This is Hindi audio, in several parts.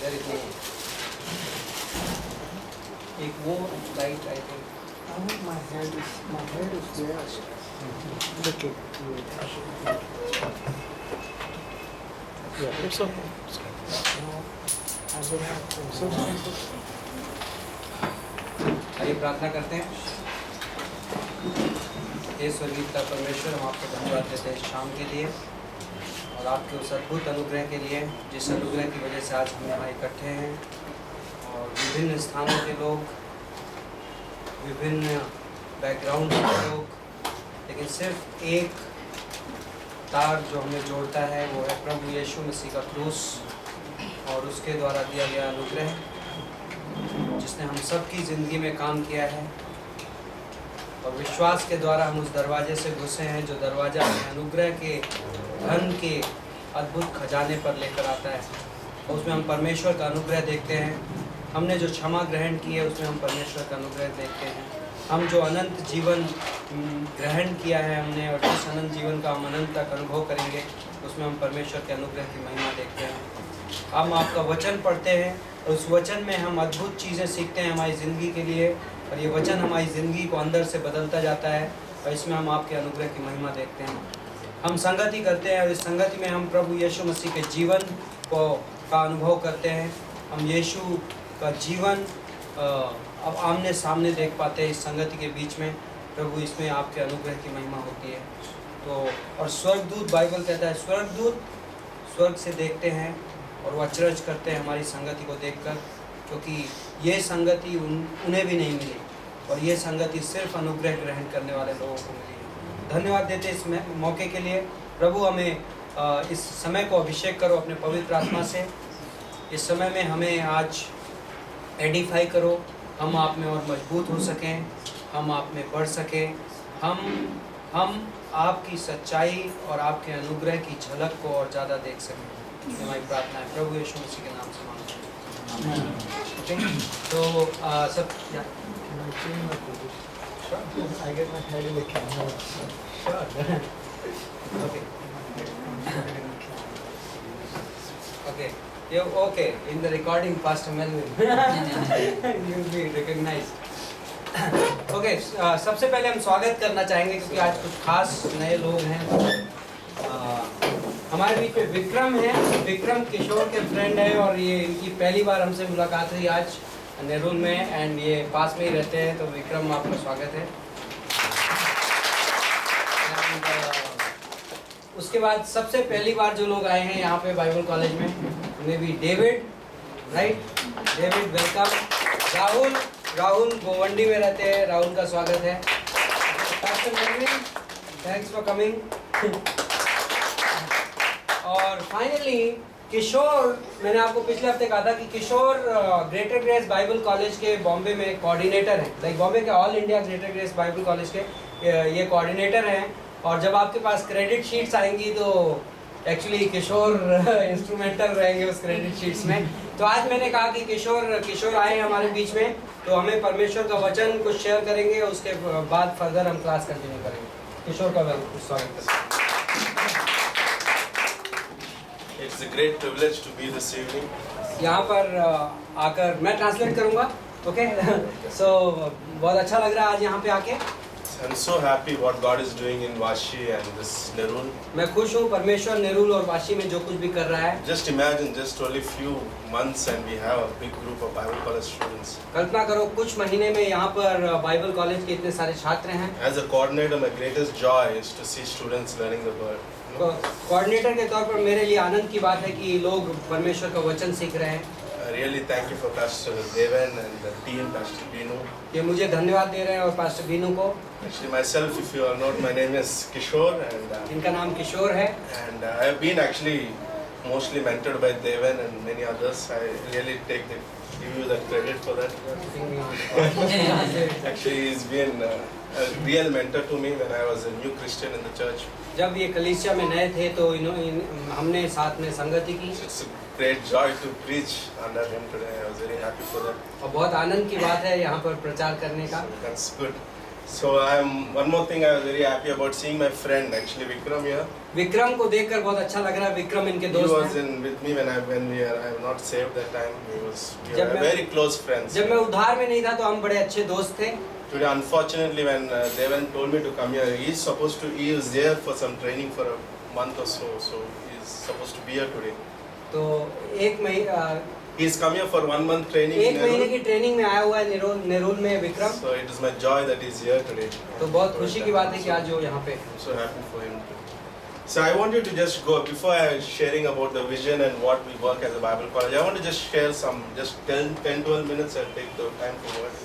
Very good. एक वो light I think I think my head is there. Look at Yeah, it's okay. no, I don't have to. आइए प्रार्थना करते हैं। हे स्वर्गीय पिता परमेश्वर, हम आपको धन्यवाद देते हैं इस शाम के लिए और आपके उस अद्भुत अनुग्रह के लिए जिस अनुग्रह की वजह से आज हम यहाँ इकट्ठे हैं और विभिन्न स्थानों के लोग, विभिन्न बैकग्राउंड के लोग, लेकिन सिर्फ एक तार जो हमें जोड़ता है वो है प्रभु यीशु मसीह का क्रूस और उसके द्वारा दिया गया अनुग्रह जिसने हम सबकी ज़िंदगी में काम किया है। और विश्वास के द्वारा हम उस दरवाजे से घुसे हैं जो दरवाज़ा हमें अनुग्रह के धन के अद्भुत खजाने पर लेकर आता है। और उसमें हम परमेश्वर का अनुग्रह देखते हैं। हमने जो क्षमा ग्रहण की है उसमें हम परमेश्वर का अनुग्रह देखते हैं। हम जो अनंत जीवन ग्रहण किया है हमने और जिस अनंत जीवन का हम अनंत तक अनुभव करेंगे उसमें हम परमेश्वर के अनुग्रह की महिमा देखते हैं। हम आपका वचन पढ़ते हैं और उस वचन में हम अद्भुत चीज़ें सीखते हैं हमारी ज़िंदगी के लिए और ये वचन हमारी ज़िंदगी को अंदर से बदलता जाता है और इसमें हम आपके अनुग्रह की महिमा देखते हैं। हम संगति करते हैं और इस संगति में हम प्रभु यीशु मसीह के जीवन का अनुभव करते हैं। हम यीशु का जीवन अब आमने सामने देख पाते हैं इस संगति के बीच में। प्रभु इसमें आपके अनुग्रह की महिमा होती है। तो और स्वर्गदूत, बाइबल कहता है स्वर्गदूत स्वर्ग से देखते हैं और वो अचरज करते हैं हमारी संगति को देखकर, क्योंकि ये संगति उन्हें भी नहीं मिली और ये संगति सिर्फ अनुग्रह ग्रहण करने वाले लोगों को मिली है। धन्यवाद देते इस मौके के लिए। प्रभु हमें इस समय को अभिषेक करो अपने पवित्र आत्मा से। इस समय में हमें आज एडिफाई करो, हम आप में और मजबूत हो सकें, हम आप में बढ़ सकें, हम आपकी सच्चाई और आपके अनुग्रह की झलक को और ज़्यादा देख सकें। ये हमारी प्रार्थना है प्रभु यीशु मसीह के नाम से मांगते हैं। ओके, तो सब Can I change my position? Sure. I get my head in the camera. Sure. Okay okay you okay in the recording Pastor Melvin you will be recognized। Okay, सबसे पहले हम स्वागत करना चाहेंगे क्योंकि आज कुछ खास नए लोग हैं। हमारे बीच में विक्रम है। विक्रम किशोर के फ्रेंड है और ये इनकी पहली बार हमसे मुलाकात हुई आज नेरुल में एंड ये पास में ही रहते हैं। तो विक्रम, आपका स्वागत है। उसके बाद सबसे पहली बार जो लोग आए हैं यहाँ पे बाइबल कॉलेज में, उन्हें भी David, right? David welcome. Rahul Govandi में रहते हैं, राहुल का स्वागत है। Thanks for coming. और फाइनली किशोर, मैंने आपको पिछले हफ्ते कहा था कि किशोर ग्रेटर ग्रेस बाइबल कॉलेज के बॉम्बे में कोऑर्डिनेटर हैं। लाइक बॉम्बे के all India greater grace Bible college के ये कोऑर्डिनेटर हैं। और जब आपके पास क्रेडिट शीट्स आएंगी तो एक्चुअली किशोर इंस्ट्रूमेंटल रहेंगे उस क्रेडिट शीट्स में। तो आज मैंने कहा कि किशोर आए हमारे बीच में, तो हमें परमेश्वर का वचन कुछ शेयर करेंगे, उसके बाद फर्दर हम क्लास कंटिन्यू करेंगे। किशोर का स्वागत है। It's a great privilege to be this evening. यहाँ पर आकर मैं ट्रांसलेट करूँगा, ओके? सो बहुत अच्छा लग रहा है आज यहाँ पे आके। I'm so happy what God is doing in Vashi and this Nerul. मैं खुश हूँ परमेश्वर नेरुल और वाशी में जो कुछ भी कर रहा है। Just imagine, just only few months and we have a big group of Bible college students. कल्पना करो कुछ महीने में यहाँ पर बाइबल कॉलेज के इतने सारे छात्र हैं। As a coordinator, my greatest joy is to see students learning the word. Coordinator के तौर पर मेरे लिए आनंद की बात है कि लोग परमेश्वर का वचन सीख रहे हैं। I really thank you for Pastor Devan and the team, Pastor Binu. ये मुझे धन्यवाद दे रहे हैं और पास्टर बीनू को। Actually, myself, if you are not, my name is Kishore, and इनका नाम किशोर है। I have been actually mostly mentored by Devan and many others. I really give you the credit for that. Actually, he's been a real mentor to me when I was a new Christian in the church. जब ये कलीसिया में नए थे तो हमने साथ में संगति की। It's a great joy to preach under him today. I was very happy for that. और बहुत आनंद की बात है यहाँ पर प्रचार करने का। That's good. So one more thing I was very happy about seeing my friend actually Vikram here. Vikram को देखकर बहुत अच्छा लग रहा है। विक्रम इनके He दोस्त was हैं। in with me when I have not saved that time. We जब were मैं- very close friends. जब मैं उद्धार में नहीं था तो हम बड़े अच्छे दोस्त थे। Today, unfortunately, when Devan told me to come here, he was there for some training for a month or so. So he's supposed to be here today. तो He's come here for 1 month training. एक in महीने Nerul. की ट्रेनिंग में आया हुआ है नेरुल में Vikram. So it is my joy that he's here today. तो बहुत खुशी की बात है कि आज वो यहाँ पे। I'm so happy for him too. So I want you to just go before I sharing about the vision and what we work as a Bible college. I want to just share just 10-12 minutes. I'll take the time for what.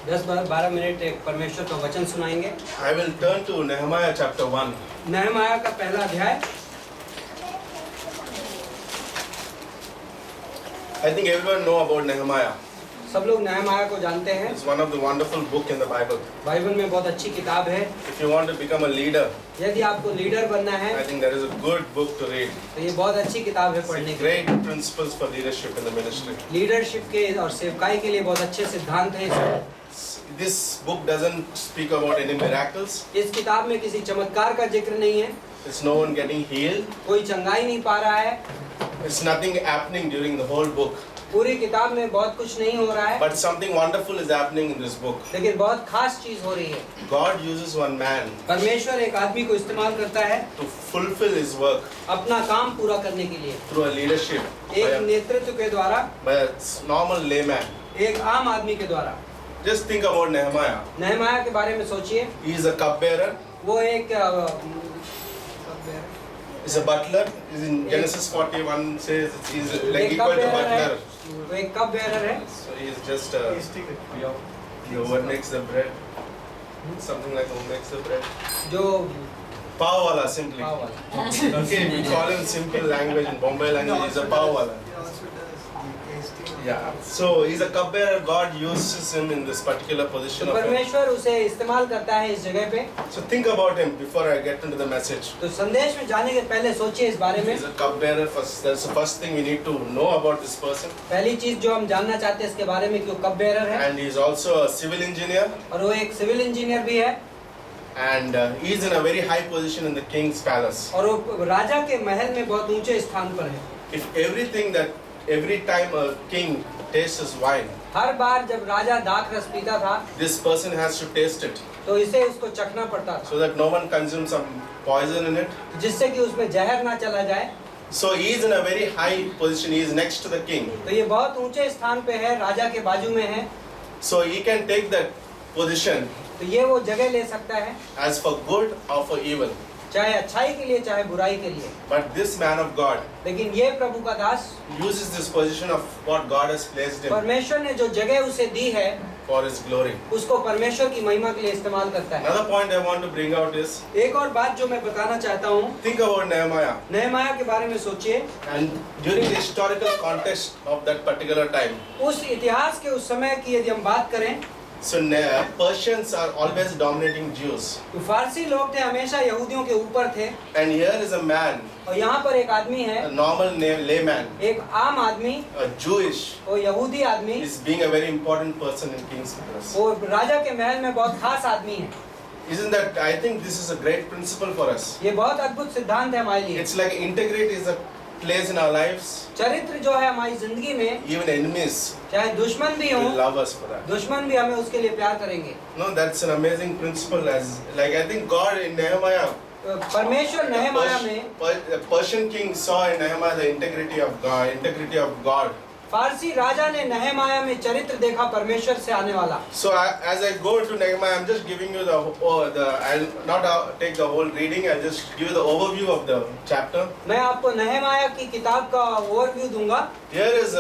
10-12 minute एक परमेश्वर का वचन सुनाएंगे। I will turn to Nehemiah chapter 1. नहमाया का पहला अध्याय। I think everyone know about Nehemiah. सब लोग नहमाया को जानते हैं। It's one of the wonderful book in the Bible. Bible में बहुत अच्छी किताब है। If you want to become a leader, यदि आपको लीडर बनना है I think that is a good book to read. तो ये बहुत अच्छी किताब है पढ़ने के लिए। Great principles for leadership in the ministry. Leadership के और सेवकाई के लिए बहुत अच्छे सिद्धांत हैं इसमें। This book doesn't speak about any miracles. इस किताब में किसी चमत्कार का जिक्र नहीं है। It's no one getting healed. कोई चंगाई नहीं पा रहा है। It's nothing happening during the whole book. पूरी किताब में बहुत कुछ नहीं हो रहा है, But something wonderful is happening in this book. लेकिन बहुत खास चीज हो रही है। God uses one man परमेश्वर एक आदमी को इस्तेमाल करता है to fulfill his work अपना काम पूरा करने के लिए, through a leadership एक नेतृत्व के द्वारा, by a normal layman. एक आम आदमी के द्वारा। Just think about Nehemiah. नहमाया के बारे में सोचिए। He is a cupbearer. वो एक He's a butler. He's in Genesis 41 says he's like equal to butler. वो एक कप बेरर है। So he's just what makes the bread. Something like who makes the bread. जो Pav wala simply. पाव वाला। Okay, we call him simple language in Bombay language. He's a pav wala. He also does tasting. Yeah. So he's a cupbearer. God uses him in this particular तो position of him. परमेश्वर उसे इस्तेमाल करता है इस जगह पे। So think about him before I get into the message. तो संदेश में जाने के पहले सोचिए इस बारे में। He's a cupbearer. That's the first thing we need to know about this person. पहली चीज जो हम जानना चाहते हैं इसके बारे में कि वो कप बेरर है And he's also a civil engineer. और वो एक सिविल इंजीनियर भी है And he's in a very high position in the king's palace. और वो राजा के महल में बहुत ऊंचे स्थान पर है। If every time a king tastes his wine, हर बार जब राजा दाख रस पीता था this person has to taste it तो इसे उसको चखना पड़ता था, so that no one consumes some poison in it. जिससे कि उसमें जहर ना चला जाए। So he is in a very high position. He is next to the king. तो ये बहुत ऊंचे स्थान पे है, राजा के बाजू में है, So he can take that position तो ये वो जगह ले सकता है, as for good or for evil. चाहे अच्छाई के लिए चाहे बुराई के लिए। But this man of God लेकिन ये प्रभु का दास uses this position of what God has placed him परमेश्वर ने जो जगह उसे दी है for his glory. उसको परमेश्वर की महिमा के लिए इस्तेमाल करता है। Another point I want to bring out is एक और बात जो मैं बताना चाहता हूँ, think about Nehemiah. नहमाया के बारे में सोचिए। And during the historical context of that particular time, उस इतिहास के उस समय की यदि हम बात करें so Persians are always dominating Jews. तो फारसी लोग थे, हमेशा यहूदियों के ऊपर थे। And here is a man, और यहाँ पर एक आदमी है, a normal layman, एक आम आदमी, a Jewish, वो यहूदी आदमी, is being a very important person in King's palace. वो राजा के महल में बहुत खास आदमी है। Isn't that, I think this is a great principle for us. ये बहुत अद्भुत सिद्धांत है हमारे लिए। It's like integrity is a place in our lives. चरित्र जो है हमारी जिंदगी में, Even enemies चाहे दुश्मन भी will हो, love us for that. दुश्मन भी हमें उसके लिए प्यार करेंगे। No, that's an amazing principle. As like I think God in Nehemiah, परमेश्वर नहमाया में, the Persian king saw in Nehemiah the integrity of God. फारसी राजा ने नहमाया में चरित्र देखा परमेश्वर से आने वाला। So as I go into Nehemiah, I'm just giving you I'll not take the whole reading. I'll just give you the overview of the chapter. मैं आपको नहमाया की किताब का ओवरव्यू दूंगा। Here is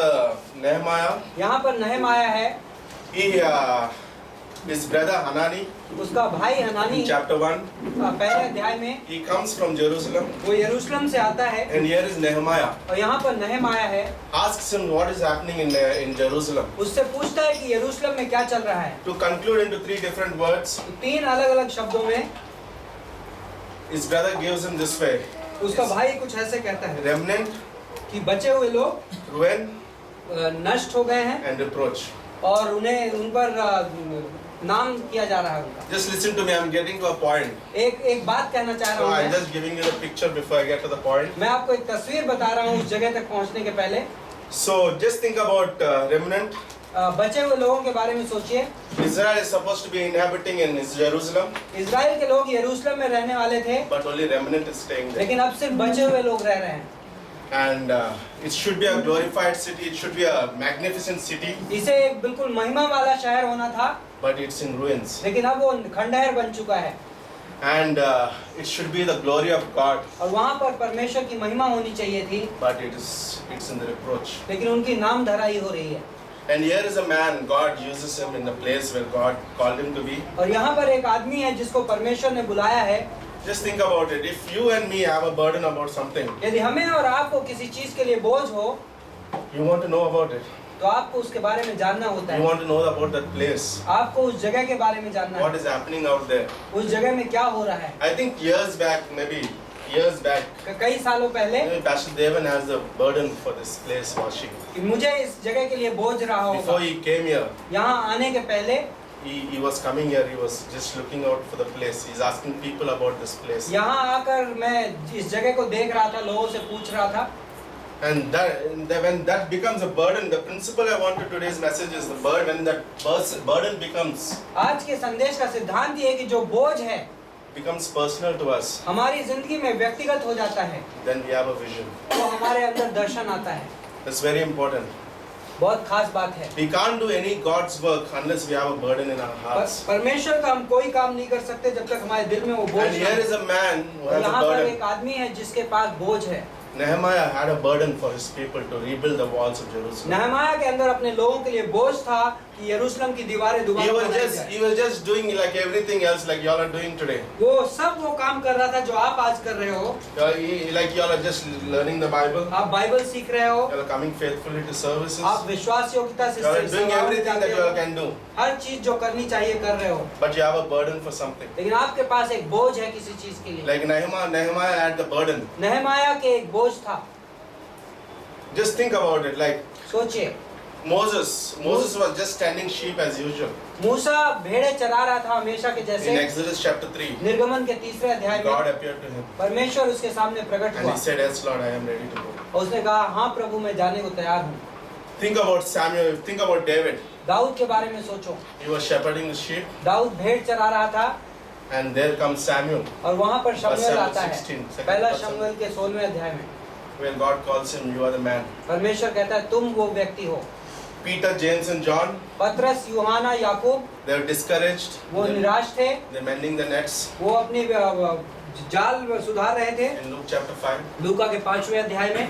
Nehemiah. यहाँ पर नहमाया है, His brother Hanani, उसका भाई हनानी in chapter 1, पहले अध्याय में, he comes from Jerusalem. वो यरूशलेम से आता है। And here is Nehemiah. और यहाँ पर नहमाया है, Asks him what is happening in Jerusalem. उससे पूछता है कि यरूशलेम में क्या चल रहा है। To conclude into 3 different words, तो 3 अलग-अलग शब्दों में his brother gives him this way: उसका भाई कुछ ऐसे कहता है remnant, कि बचे हुए लोग ruin, नष्ट हो गए हैं and reproach. और उन पर नाम किया जा रहा है उनका। Just listen to me, I'm getting to a point. एक बात कहना चाह So रहा I'm हूँ just giving you the picture before I get to the point. मैं आपको एक तस्वीर बता रहा हूँ उस जगह तक पहुँचने के पहले। So just think about remnant. बचे हुए लोगों के बारे में सोचिए। Israel is supposed to be inhabiting in Jerusalem, Israel के लोग यरूशलेम में रहने वाले थे, but only remnant is staying there. लेकिन अब सिर्फ बचे हुए लोग रह रहे हैं। And it should be a glorified city, it should be a magnificent city, इसे एक बिल्कुल महिमा वाला शहर होना था, but it's in ruins. लेकिन अब वो खंडहर बन चुका है। And it should be the glory of God, और वहाँ पर परमेश्वर की महिमा होनी चाहिए थी, but it's in the reproach. लेकिन उनकी नाम धराई हो रही है। And here is a man, God uses him in the place where God called him to be. और यहाँ पर एक आदमी है जिसको परमेश्वर ने बुलाया है। Just think about it. If you and me have a burden about something, यदि हमें और आपको किसी चीज के लिए बोझ हो, you want to know about it. तो आपको उसके बारे में जानना होता You है। want to know about that place. आपको उस जगह के बारे में जानना What है, is happening out there. उस जगह में क्या हो रहा है। I think years back, maybe years back, कई सालों पहले maybe Pastor Devan has the burden for this place washing. कि मुझे इस जगह के लिए बोझ रहा होगा। Before he came here, यहाँ आने के पहले he was coming here, he was just looking out for the place. He's asking people about this place. यहाँ आकर मैं इस जगह को देख रहा था, लोगों से पूछ रहा था। And when that becomes a burden, the principle I want to today's message is the burden. When that burden becomes आज के संदेश का सिद्धांत ये है कि जो बोझ है becomes personal to us, हमारी जिंदगी में व्यक्तिगत हो जाता है, then we have a vision. तो हमारे अंदर दर्शन आता है। That's very important. बहुत खास बात है। We can't do any God's work unless we have a burden in our hearts. परमेश्वर का हम कोई काम नहीं कर सकते जब तक हमारे दिल में वो बोझ And ना here हो। is a man who has a यहाँ पर burden. एक आदमी है जिसके पास बोझ है। Nehemiah had a burden for his people to rebuild the walls of Jerusalem. नहमाया के अंदर अपने लोगों के लिए बोझ था कि यरूशलेम की दीवारें He दोबारा was बनाई just जाए। he was just doing like everything else like y'all are doing today. वो काम कर रहा था जो आप आज कर रहे हो। Like y'all are just learning the Bible. आप बाइबल सीख रहे हो, Y'all are coming faithfully to services. आप विश्वास योग्यता से Y'all are doing सेवा में everything जाते that you all हो। can do. हर चीज जो करनी चाहिए कर रहे हो, But you have a burden for something. लेकिन आपके पास एक बोझ है किसी चीज के लिए। Like Nehemiah had the burden. नहमाया के एक बोझ था। Just think about it. Like सोचिए, Moses was just tending sheep as usual. मूसा भेड़ें चरा रहा था हमेशा के In जैसे। Exodus chapter 3, निर्गमन के 3रे अध्याय God में appeared to him परमेश्वर उसके सामने प्रकट and हुआ he said, "Yes, Lord, I am ready to go." और उसने कहा, हाँ प्रभु मैं जाने को तैयार हूँ। Think about Samuel. Think about David. Dawood के बारे में सोचो। He was shepherding the sheep, Dawood भेड़ चरा रहा था and there comes Samuel, और वहाँ पर शमूएल Samuel आता है। 16, second पहला person. शमूएल के 16वें अध्याय में where God calls him, "You are the man." परमेश्वर कहता है तुम वो व्यक्ति हो। Peter, James, and John, पतरस, यूहन्ना, याकूब they were discouraged. वो निराश थे, They're mending the nets. वो अपनी जाल सुधार रहे थे। In Luke chapter 5, लूका के 5वें अध्याय में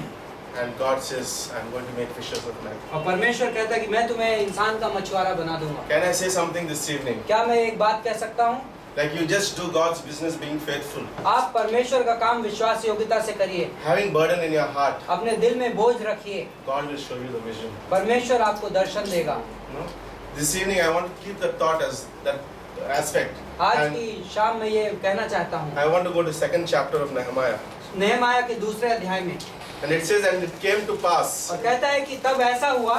and God says, "I'm going to make fishers of men." और परमेश्वर कहता है कि मैं तुम्हें इंसान का मछुआरा बना दूंगा। Can I say something this evening? क्या मैं एक बात कह सकता हूँ? Like you just do God's business being faithful. आप परमेश्वर का काम विश्वास योग्यता से करिए, Having burden in your heart, अपने दिल में बोझ रखिए, God will show you the vision. परमेश्वर आपको दर्शन देगा। No? This evening I want to keep the thought as that aspect. आज And की शाम में ये कहना चाहता हूँ। I want to go to second chapter of Nehemiah. नहमाया के 2रे अध्याय में And it says, "And it came to pass और कहता है कि तब ऐसा हुआ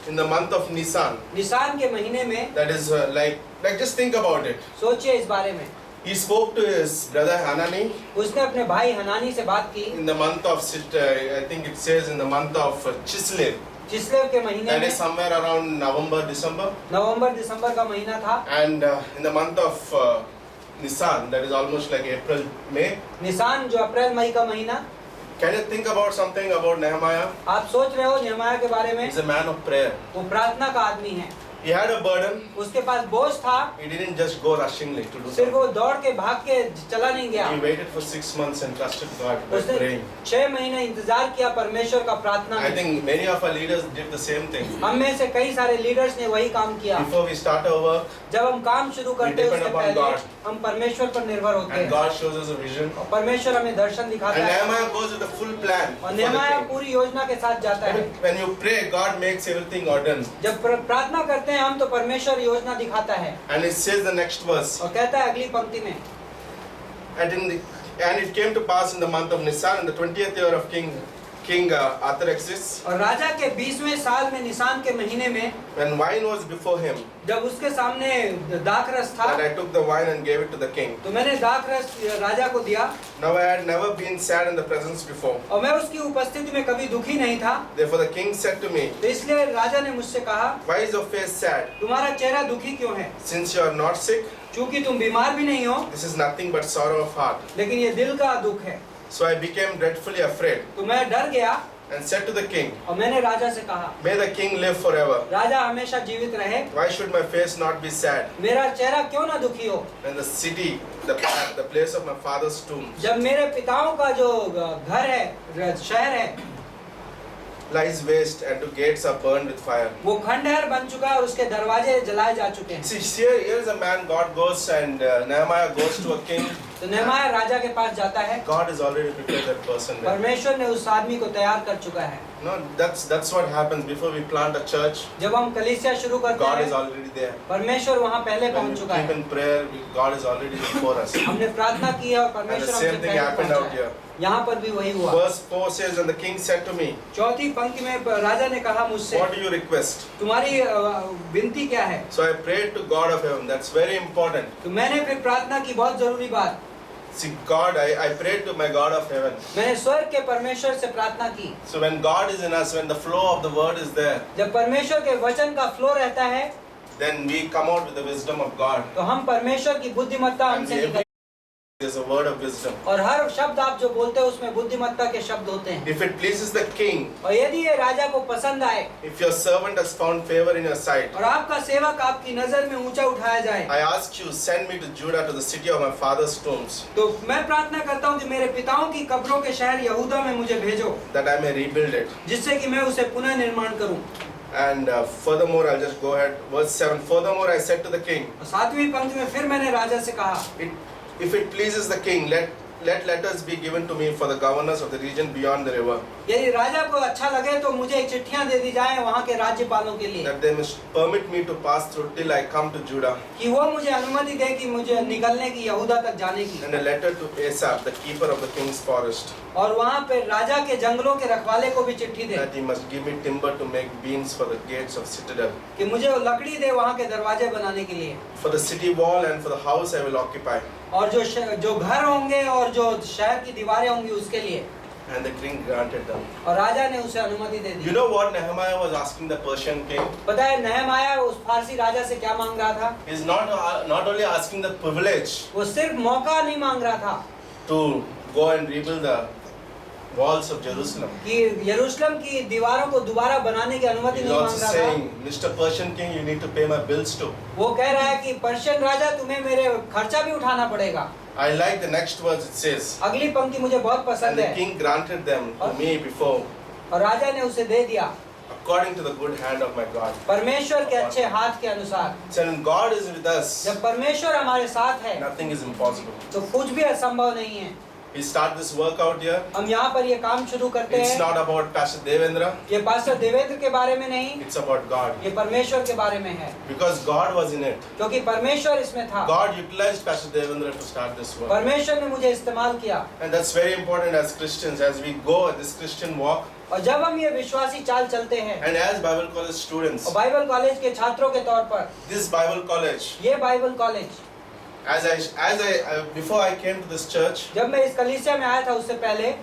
in the month of Nisan." Nissan के महीने में। That is like just think about it. सोचिए इस बारे में। He spoke to his brother Hanani उसने अपने भाई हनानी से बात की in the month of I think it says in the month of Chislev. चिस्लेव के महीने That में। is somewhere around November, December. नवंबर दिसंबर का महीना था। And in the month of Nisan, that is almost like April, May. Nissan जो अप्रैल मई का महीना। Can you think about something about Nehemiah? आप सोच रहे हो नहमाया के बारे में? He's a man of prayer. वो प्रार्थना का आदमी है। He had a burden. उसके पास बोझ था, He didn't just go rushingly to do सिर्फ वो something. दौड़ के भाग के चला नहीं गया। He waited for 6 months and trusted God by उसने praying. 6 महीने इंतजार किया परमेश्वर का प्रार्थना I में। think many of our leaders did the same thing. हम में से कई सारे लीडर्स ने वही काम किया। Before we start our work, जब हम काम शुरू करते हैं depend उससे upon पहले God. हम परमेश्वर पर निर्भर होते and हैं God shows us a vision. और परमेश्वर हमें दर्शन And दिखाता है Nehemiah goes with a full plan. और for the नहमाया thing. पूरी योजना के साथ जाता है। When you pray, God makes everything ordained. जब प्रार्थना करते हैं हम तो परमेश्वर योजना दिखाता है And it says the next verse. और कहता है अगली पंक्ति में And it came to pass in the month of Nisan, in the 20th year of King Artaxerxes, और राजा के 20वें साल में निसान के महीने में when wine was before him, जब उसके सामने दाखरस था, that I took the wine and gave it to the king. तो मैंने दाखरस राजा को दिया। Now I had never been sad in the presence before. और मैं उसकी उपस्थिति में कभी दुखी नहीं था। Therefore the king said to me, तो इसलिए राजा ने मुझसे कहा, why is your face sad? तुम्हारा चेहरा दुखी क्यों है? Since you are not sick, क्योंकि तुम बीमार भी नहीं हो, this is nothing but sorrow of heart. लेकिन ये दिल का दुख है। So I became dreadfully afraid तो मैं डर गया and said to the king, और मैंने राजा से कहा, may the king live forever. राजा हमेशा जीवित रहे, Why should my face not be sad? मेरा चेहरा क्यों ना दुखी हो? When the city, the place of my father's tomb, जब मेरे पिताओं का जो घर है, शहर है, lies waste and the gates are burned with fire. वो खंडहर बन चुका है और उसके दरवाजे जलाए जा चुके हैं। See, here is a man, God goes and Nehemiah goes to a king. तो नेहमाया राजा के पास जाता है, God has already prepared that person there. परमेश्वर ने उस आदमी को तैयार कर चुका है। No, that's what happens before we plant a church. जब हम कलीसिया शुरू करते God is हैं, already there. परमेश्वर वहाँ पहले When we पहुँच चुका keep है। in prayer, God is already before us. हमने प्रार्थना की है और And the परमेश्वर हमसे same thing पहले happened पहुँचा out है। here. यहाँ पर भी वही हुआ। Verse 4 says, and the king said to me, चौथी पंक्ति में राजा ने कहा मुझसे, what do you request? तुम्हारी विनती क्या है? So I prayed to God of heaven. That's very important. तो मैंने फिर प्रार्थना की, बहुत जरूरी बात। See, God, I prayed to my God of heaven. मैंने स्वर्ग के परमेश्वर से प्रार्थना की। So when God is in us, when the flow of the word is there, जब परमेश्वर के वचन का फ्लो रहता है, then we come out with the wisdom of God. तो हम परमेश्वर की बुद्धिमत्ता And हमसे every निकल, there's a word of wisdom. और हर शब्द आप जो बोलते हो उसमें बुद्धिमत्ता के शब्द होते हैं। If it pleases the king, और यदि ये राजा को पसंद आए if your servant has found favor in your sight, और आपका सेवक आपकी नजर में ऊंचा उठाया जाए, I ask you, send me to Judah, to the city of my father's tombs, तो मैं प्रार्थना करता हूँ कि मेरे पिताओं की कब्रों के शहर यहूदा में मुझे भेजो, that I may rebuild it. जिससे कि मैं उसे पुनः निर्माण करूँ। And furthermore, I'll just go ahead. Verse 7. Furthermore, I said to the king, और सातवीं पंक्ति में फिर मैंने राजा से कहा, if it pleases the king, let letters be given to me for the governors of the region beyond the river, यदि राजा को अच्छा लगे तो मुझे चिट्ठियां दे दी जाएं वहाँ के राज्यपालों के लिए, that they must permit me to pass through till I come to Judah. कि वो मुझे अनुमति दे कि मुझे निकलने की, यहूदा तक जाने की। And a letter to Asaph, the keeper of the king's forest, और वहाँ पे राजा के जंगलों के रखवाले को भी चिट्ठी दे that he must give me timber to make beams for the gates of citadel. कि मुझे वो लकड़ी दे वहाँ के दरवाजे बनाने के लिए, For the city wall and for the house I will occupy. और जो घर होंगे और जो शहर की दीवारें होंगी उसके लिए। And the king granted them. और राजा ने उसे अनुमति दे दी। You know what Nehemiah was asking the Persian king? पता है नेहमाया उस फारसी राजा से क्या मांग रहा था? He's not only asking the privilege वो सिर्फ मौका नहीं मांग रहा था to go and rebuild the walls of Jerusalem. कि यरूशलेम की दीवारों को दोबारा बनाने की अनुमति He's नहीं also मांग रहा था। saying, Mr. Persian king, you need to pay my bills too. वो कह रहा है कि पर्शियन राजा तुम्हें मेरे खर्चा भी उठाना पड़ेगा। I like the next words it says, अगली पंक्ति मुझे बहुत and पसंद the है। king granted them to me before, और राजा ने उसे दे दिया according to the good hand of my God. परमेश्वर के अच्छे हाथ के अनुसार। So when God is with us, जब परमेश्वर हमारे साथ है nothing is impossible. तो कुछ भी असंभव नहीं है। We start this work out here. हम यहाँ पर ये काम शुरू करते It's हैं। not about Pastor Devendra, ये पास्टर देवेंद्र के बारे में नहीं, it's about God. ये परमेश्वर के बारे में है, Because God was in it. क्योंकि परमेश्वर इसमें था। God utilized Pastor Devendra to start this work. परमेश्वर ने मुझे इस्तेमाल किया। And that's very important as Christians, as we go this Christian walk, और जब हम ये विश्वासी चाल चलते हैं and as Bible college students, और बाइबल कॉलेज के छात्रों के तौर पर, this Bible college, ये Bible college, before I came to this church, जब मैं इस कलीसिया में आया था उससे पहले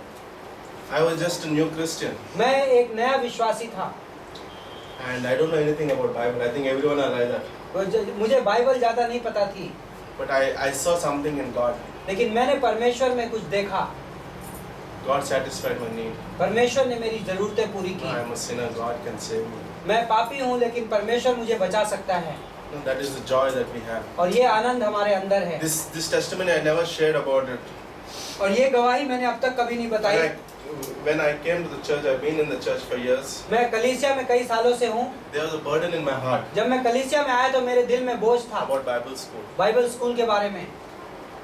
I was just a new Christian, मैं एक नया विश्वासी था। and I don't know anything about Bible. I think everyone are like that. मुझे बाइबल ज्यादा नहीं पता थी, But I saw something in God. लेकिन मैंने परमेश्वर में कुछ देखा। God satisfied my need. परमेश्वर ने मेरी जरूरतें पूरी I की। am a sinner. God can save me. मैं पापी हूँ लेकिन परमेश्वर मुझे बचा सकता है, No, that is the joy that we have. और ये आनंद हमारे अंदर है। This testimony I never shared about it. और ये गवाही मैंने अब तक कभी नहीं बताई। When I came to the church, I've been in the church for years. मैं कलीसिया में कई सालों से हूँ। There was a burden in my heart जब मैं कलीसिया में आया तो मेरे दिल में बोझ था about Bible school. Bible school के बारे में।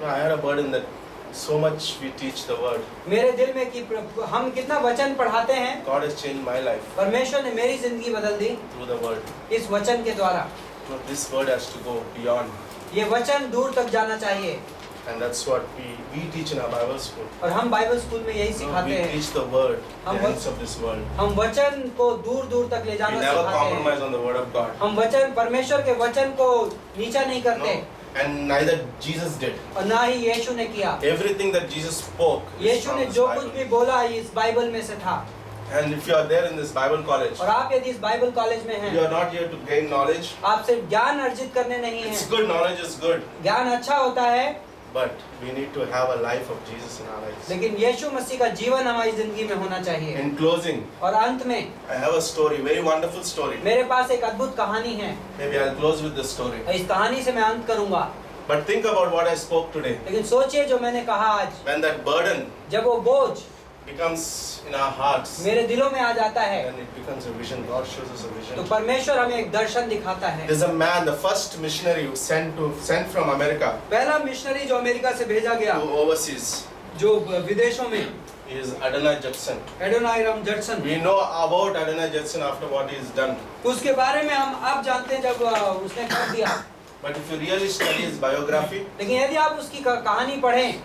No, I had a burden that so much we teach the word. मेरे दिल में कि हम कितना वचन पढ़ाते हैं। God has changed my life परमेश्वर ने मेरी जिंदगी बदल दी through the word. इस वचन के द्वारा। No, this word has to go beyond. ये वचन दूर तक जाना चाहिए। And that's what we teach in our Bible school. और हम बाइबल स्कूल में यही We सिखाते हैं, teach the word, the हम ends of this world. हम वचन को दूर दूर तक ले We जाना never सिखाते हैं। compromise on the word of God. हम वचन परमेश्वर के वचन को नीचा नहीं करते, No. And neither Jesus did. और ना ही यीशु ने किया। Everything that Jesus spoke is Yeshu from ने this जो Bible. कुछ भी बोला इस बाइबल में से था। And if you are there in this Bible college, और आप यदि इस बाइबल कॉलेज में you हैं, are not here to gain knowledge. आप सिर्फ ज्ञान अर्जित करने नहीं It's हैं। good, knowledge is good. ज्ञान अच्छा होता है, But we need to have a life of Jesus in our lives. लेकिन यीशु मसीह का जीवन हमारी जिंदगी में होना चाहिए। In closing, और अंत में I have a story, very wonderful story. मेरे पास एक अद्भुत कहानी है। Maybe I'll close with this story. इस कहानी से मैं अंत करूंगा, But think about what I spoke today. लेकिन सोचिए जो मैंने कहा आज, When that burden जब वो बोझ becomes in our hearts, मेरे दिलों में आ जाता है, and it becomes a vision. God shows us a तो vision. परमेश्वर हमें एक दर्शन दिखाता है। There's a man, the first missionary who sent from America पहला मिशनरी जो अमेरिका से भेजा गया, to overseas, जो विदेशों में, is Adonai Judson. Adoniram Judson. We know about Adonai Judson after what he has done. उसके बारे में हम अब जानते हैं जब उसने कर दिया, But if you really study his biography, लेकिन यदि आप उसकी कहानी पढ़ें,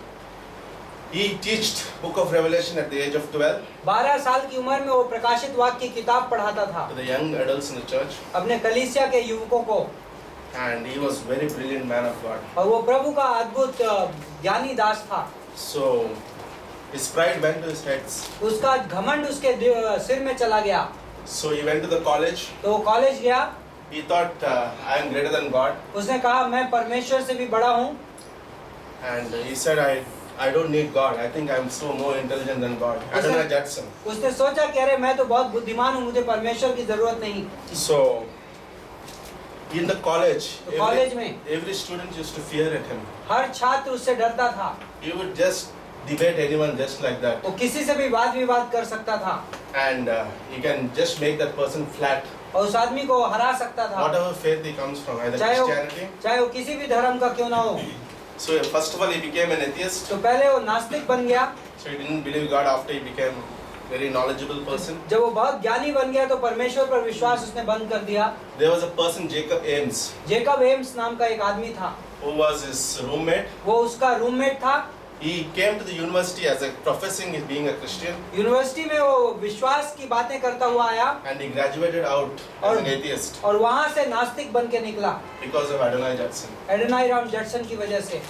he taught Book of Revelation at the age of 12 12 साल की उम्र में वो प्रकाशित वाक्य की किताब पढ़ाता था to the young adults in the church, अपने कलीसिया के युवकों को, and he was very brilliant man of God. और वो प्रभु का अद्भुत ज्ञानी दास था। So his pride went to his heads. उसका घमंड उसके सिर में चला गया, So he went to the college. तो वो कॉलेज गया। He thought, I am greater than God, उसने कहा मैं परमेश्वर से भी बड़ा हूँ, and he said, I don't need God. I think I am so more intelligent than God. Adonai Judson. उसने सोचा कि अरे मैं तो बहुत बुद्धिमान हूँ, मुझे परमेश्वर की जरूरत नहीं। So in the college, तो कॉलेज में every student used to fear at him. हर छात्र उससे डरता था, He would just debate anyone just like that, वो किसी से भी वाद विवाद कर सकता था, and he can just make that person flat. और उस आदमी को हरा सकता था, Whatever faith he comes from, either चाहे Christianity. वो किसी भी धर्म का क्यों ना हो। So first of all, he became an atheist. तो पहले वो नास्तिक बन गया, So he didn't believe God after he became very knowledgeable person. जब वो बहुत ज्ञानी बन गया तो परमेश्वर पर विश्वास उसने बंद कर दिया। There was a person, Jacob Ames, Jacob AIIMS नाम का एक आदमी था, who was his roommate. वो उसका रूममेट था। He came to the university as a professing as being a Christian, university में वो विश्वास की बातें करता हुआ आया, and he graduated out as an atheist और वहाँ से नास्तिक बन के निकला because of Adonai Judson. Adoniram Judson की वजह से।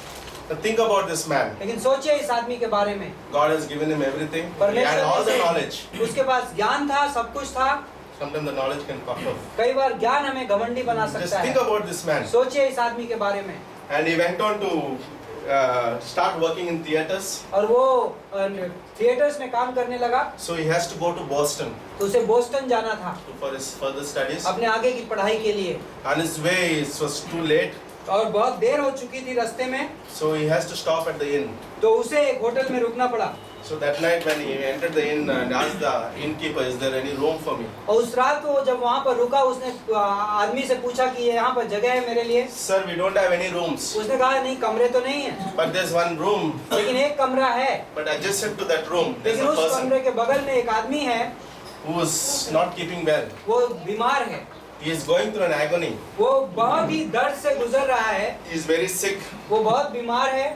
Now think about this man. लेकिन सोचिए इस आदमी के बारे में, God has given him everything. He परमेश्वर had all the ने knowledge. उसके पास ज्ञान था, सब कुछ था। Sometimes the knowledge can puff up. कई बार ज्ञान हमें घमंडी बना Just सकता think है। about this man. सोचिए इस आदमी के बारे में। And he went on to start working in theaters. और वो थिएटर्स में काम करने लगा, So he has to go to Boston तो उसे बोस्टन जाना था for his further studies. अपने आगे की पढ़ाई के लिए, On his way, it was too late. और बहुत देर हो चुकी थी रास्ते में, So he has to stop at the inn. तो उसे एक होटल में रुकना पड़ा। So that night when he entered the inn and asked the innkeeper, is there any room for me? और उस रात को जब वहाँ पर रुका, उसने आदमी से पूछा कि यहाँ पर जगह है मेरे लिए। Sir, we don't have any rooms. उसने कहा नहीं, कमरे तो नहीं है, But there's one room. लेकिन एक कमरा है। But adjacent to that room, there's लेकिन a उस person कमरे के बगल में एक आदमी है, who's not keeping well. वो बीमार है, He is going through an agony. वो बहुत ही दर्द से गुजर रहा है, He is very sick, वो बहुत बीमार है,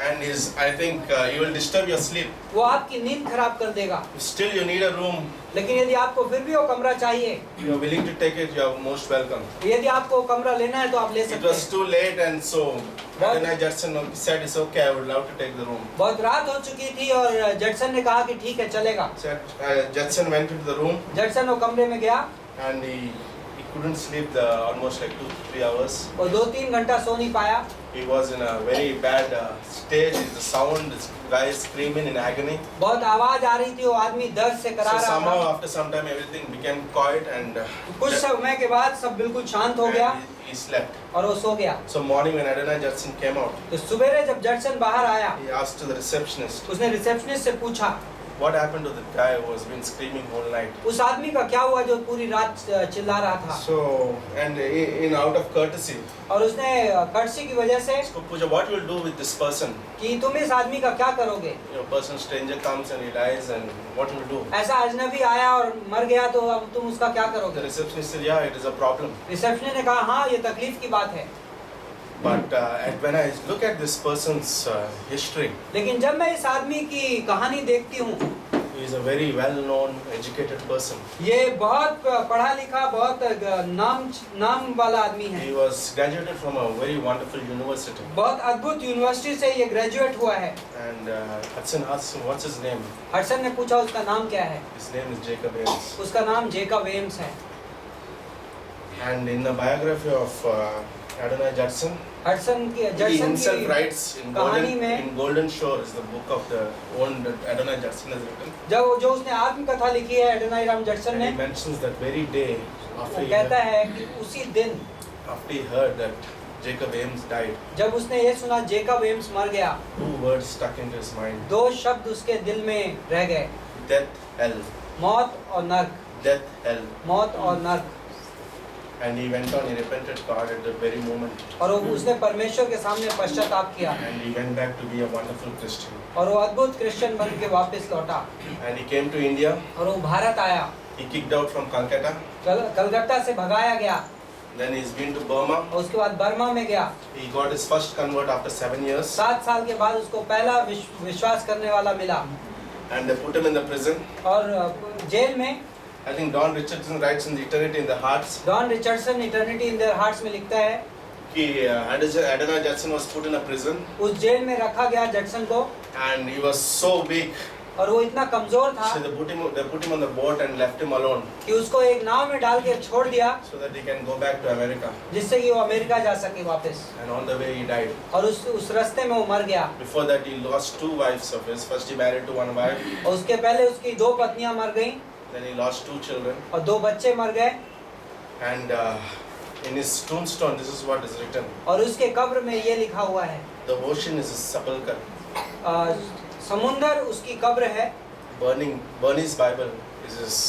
and I think he will disturb your sleep. वो आपकी नींद खराब कर देगा। Still, you need a room. लेकिन यदि आपको फिर भी वो कमरा चाहिए, You are willing to take it. You are most welcome. यदि आपको वो कमरा लेना है तो आप ले It सकते was हैं। too late, and so Adonai Judson said, "It's okay. I would love to take the room." बहुत रात हो चुकी थी और जडसन ने कहा कि ठीक है चलेगा। Judson went into the room, Judson वो कमरे में गया and he couldn't sleep almost like 2-3 hours. और 2-3 घंटा सो नहीं पाया। He was in a very bad stage. The sound, this guy is screaming in agony. बहुत आवाज आ रही थी, वो आदमी दर्द से करा So रहा somehow था। after some time everything became quiet, and कुछ समय के बाद सब बिल्कुल शांत हो गया and he slept. और वो सो गया। So morning when Adonai Judson came out, तो सुबह जब जडसन बाहर आया, he asked to the receptionist, उसने रिसेप्शनिस्ट से पूछा what happened to the guy who has been screaming whole night? उस आदमी का क्या हुआ जो पूरी रात चिल्ला रहा था। So, and in out of courtesy, और उसने कर्टसी की वजह से उसको पूछा, what will do with this person? कि तुम इस आदमी का क्या करोगे? You know, person stranger comes and he dies, and what will do? ऐसा अजनबी आया और मर गया तो अब तुम उसका क्या The करोगे? receptionist said, yeah, it is a problem. Receptionist ने कहा हाँ ये तकलीफ की बात है। But when I look at this person's history, लेकिन जब मैं इस आदमी की कहानी देखती हूँ, he is a very well-known, educated person. ये बहुत पढ़ा लिखा, बहुत नाम वाला आदमी है। He was graduated from a very wonderful university. बहुत अद्भुत यूनिवर्सिटी से ये ग्रेजुएट हुआ है। And Hudson asked him, what's his name? Hudson ने पूछा उसका नाम क्या है? His name is Jacob Ames. उसका नाम जेकब एम्स है। And in the biography of Adonai Judson, Hudson की he जडसन himself की writes in कहानी में Golden Shore is the book of the one that Adonai Judson has written. जो उसने आत्मकथा लिखी है एडोनाई राम जडसन And ने, he mentions that very day वो कहता है कि उसी दिन after he heard that Jacob Ames died, जब उसने ये सुना जेकब एम्स मर गया, 2 words stuck into his mind: दो शब्द उसके दिल में रह गए, death, hell. मौत और नर्क, Death, hell. मौत और नर्क। And he went on, he repented God at the very moment. और वो उसने परमेश्वर के सामने पश्चाताप किया And he went back to be a wonderful Christian. और वो अद्भुत क्रिश्चियन बन के वापस लौटा And he came to India. और वो भारत आया। He kicked out from Calcutta. Calcutta से भगाया गया Then he's been to Burma. और उसके बाद बर्मा में गया। He got his first convert after 7 years. 7 साल के बाद उसको पहला विश्वास करने वाला मिला And they put him in the prison. और जेल में I think Don Richardson writes in the Eternity in the Hearts Don Richardson eternity in their hearts में लिखता है कि Adonai Judson was put in a prison उस जेल में रखा गया जडसन को and he was so weak. और वो इतना कमजोर था So they put him on the boat and left him alone कि उसको एक नाव में डाल के छोड़ दिया so that he can go back to America. जिससे कि वो अमेरिका जा सके वापस। And on the way he died. और उस रास्ते में वो मर गया। Before that he lost 2 wives of his. First he married to one wife. और उसके पहले उसकी 2 पत्नियां मर गईं Then he lost 2 children. और 2 बच्चे मर गए। And in his tombstone this is what is written: और उसके कब्र में ये लिखा हुआ है, the ocean is his sepulcher. समुंदर उसकी कब्र है। Bernie's Bible is his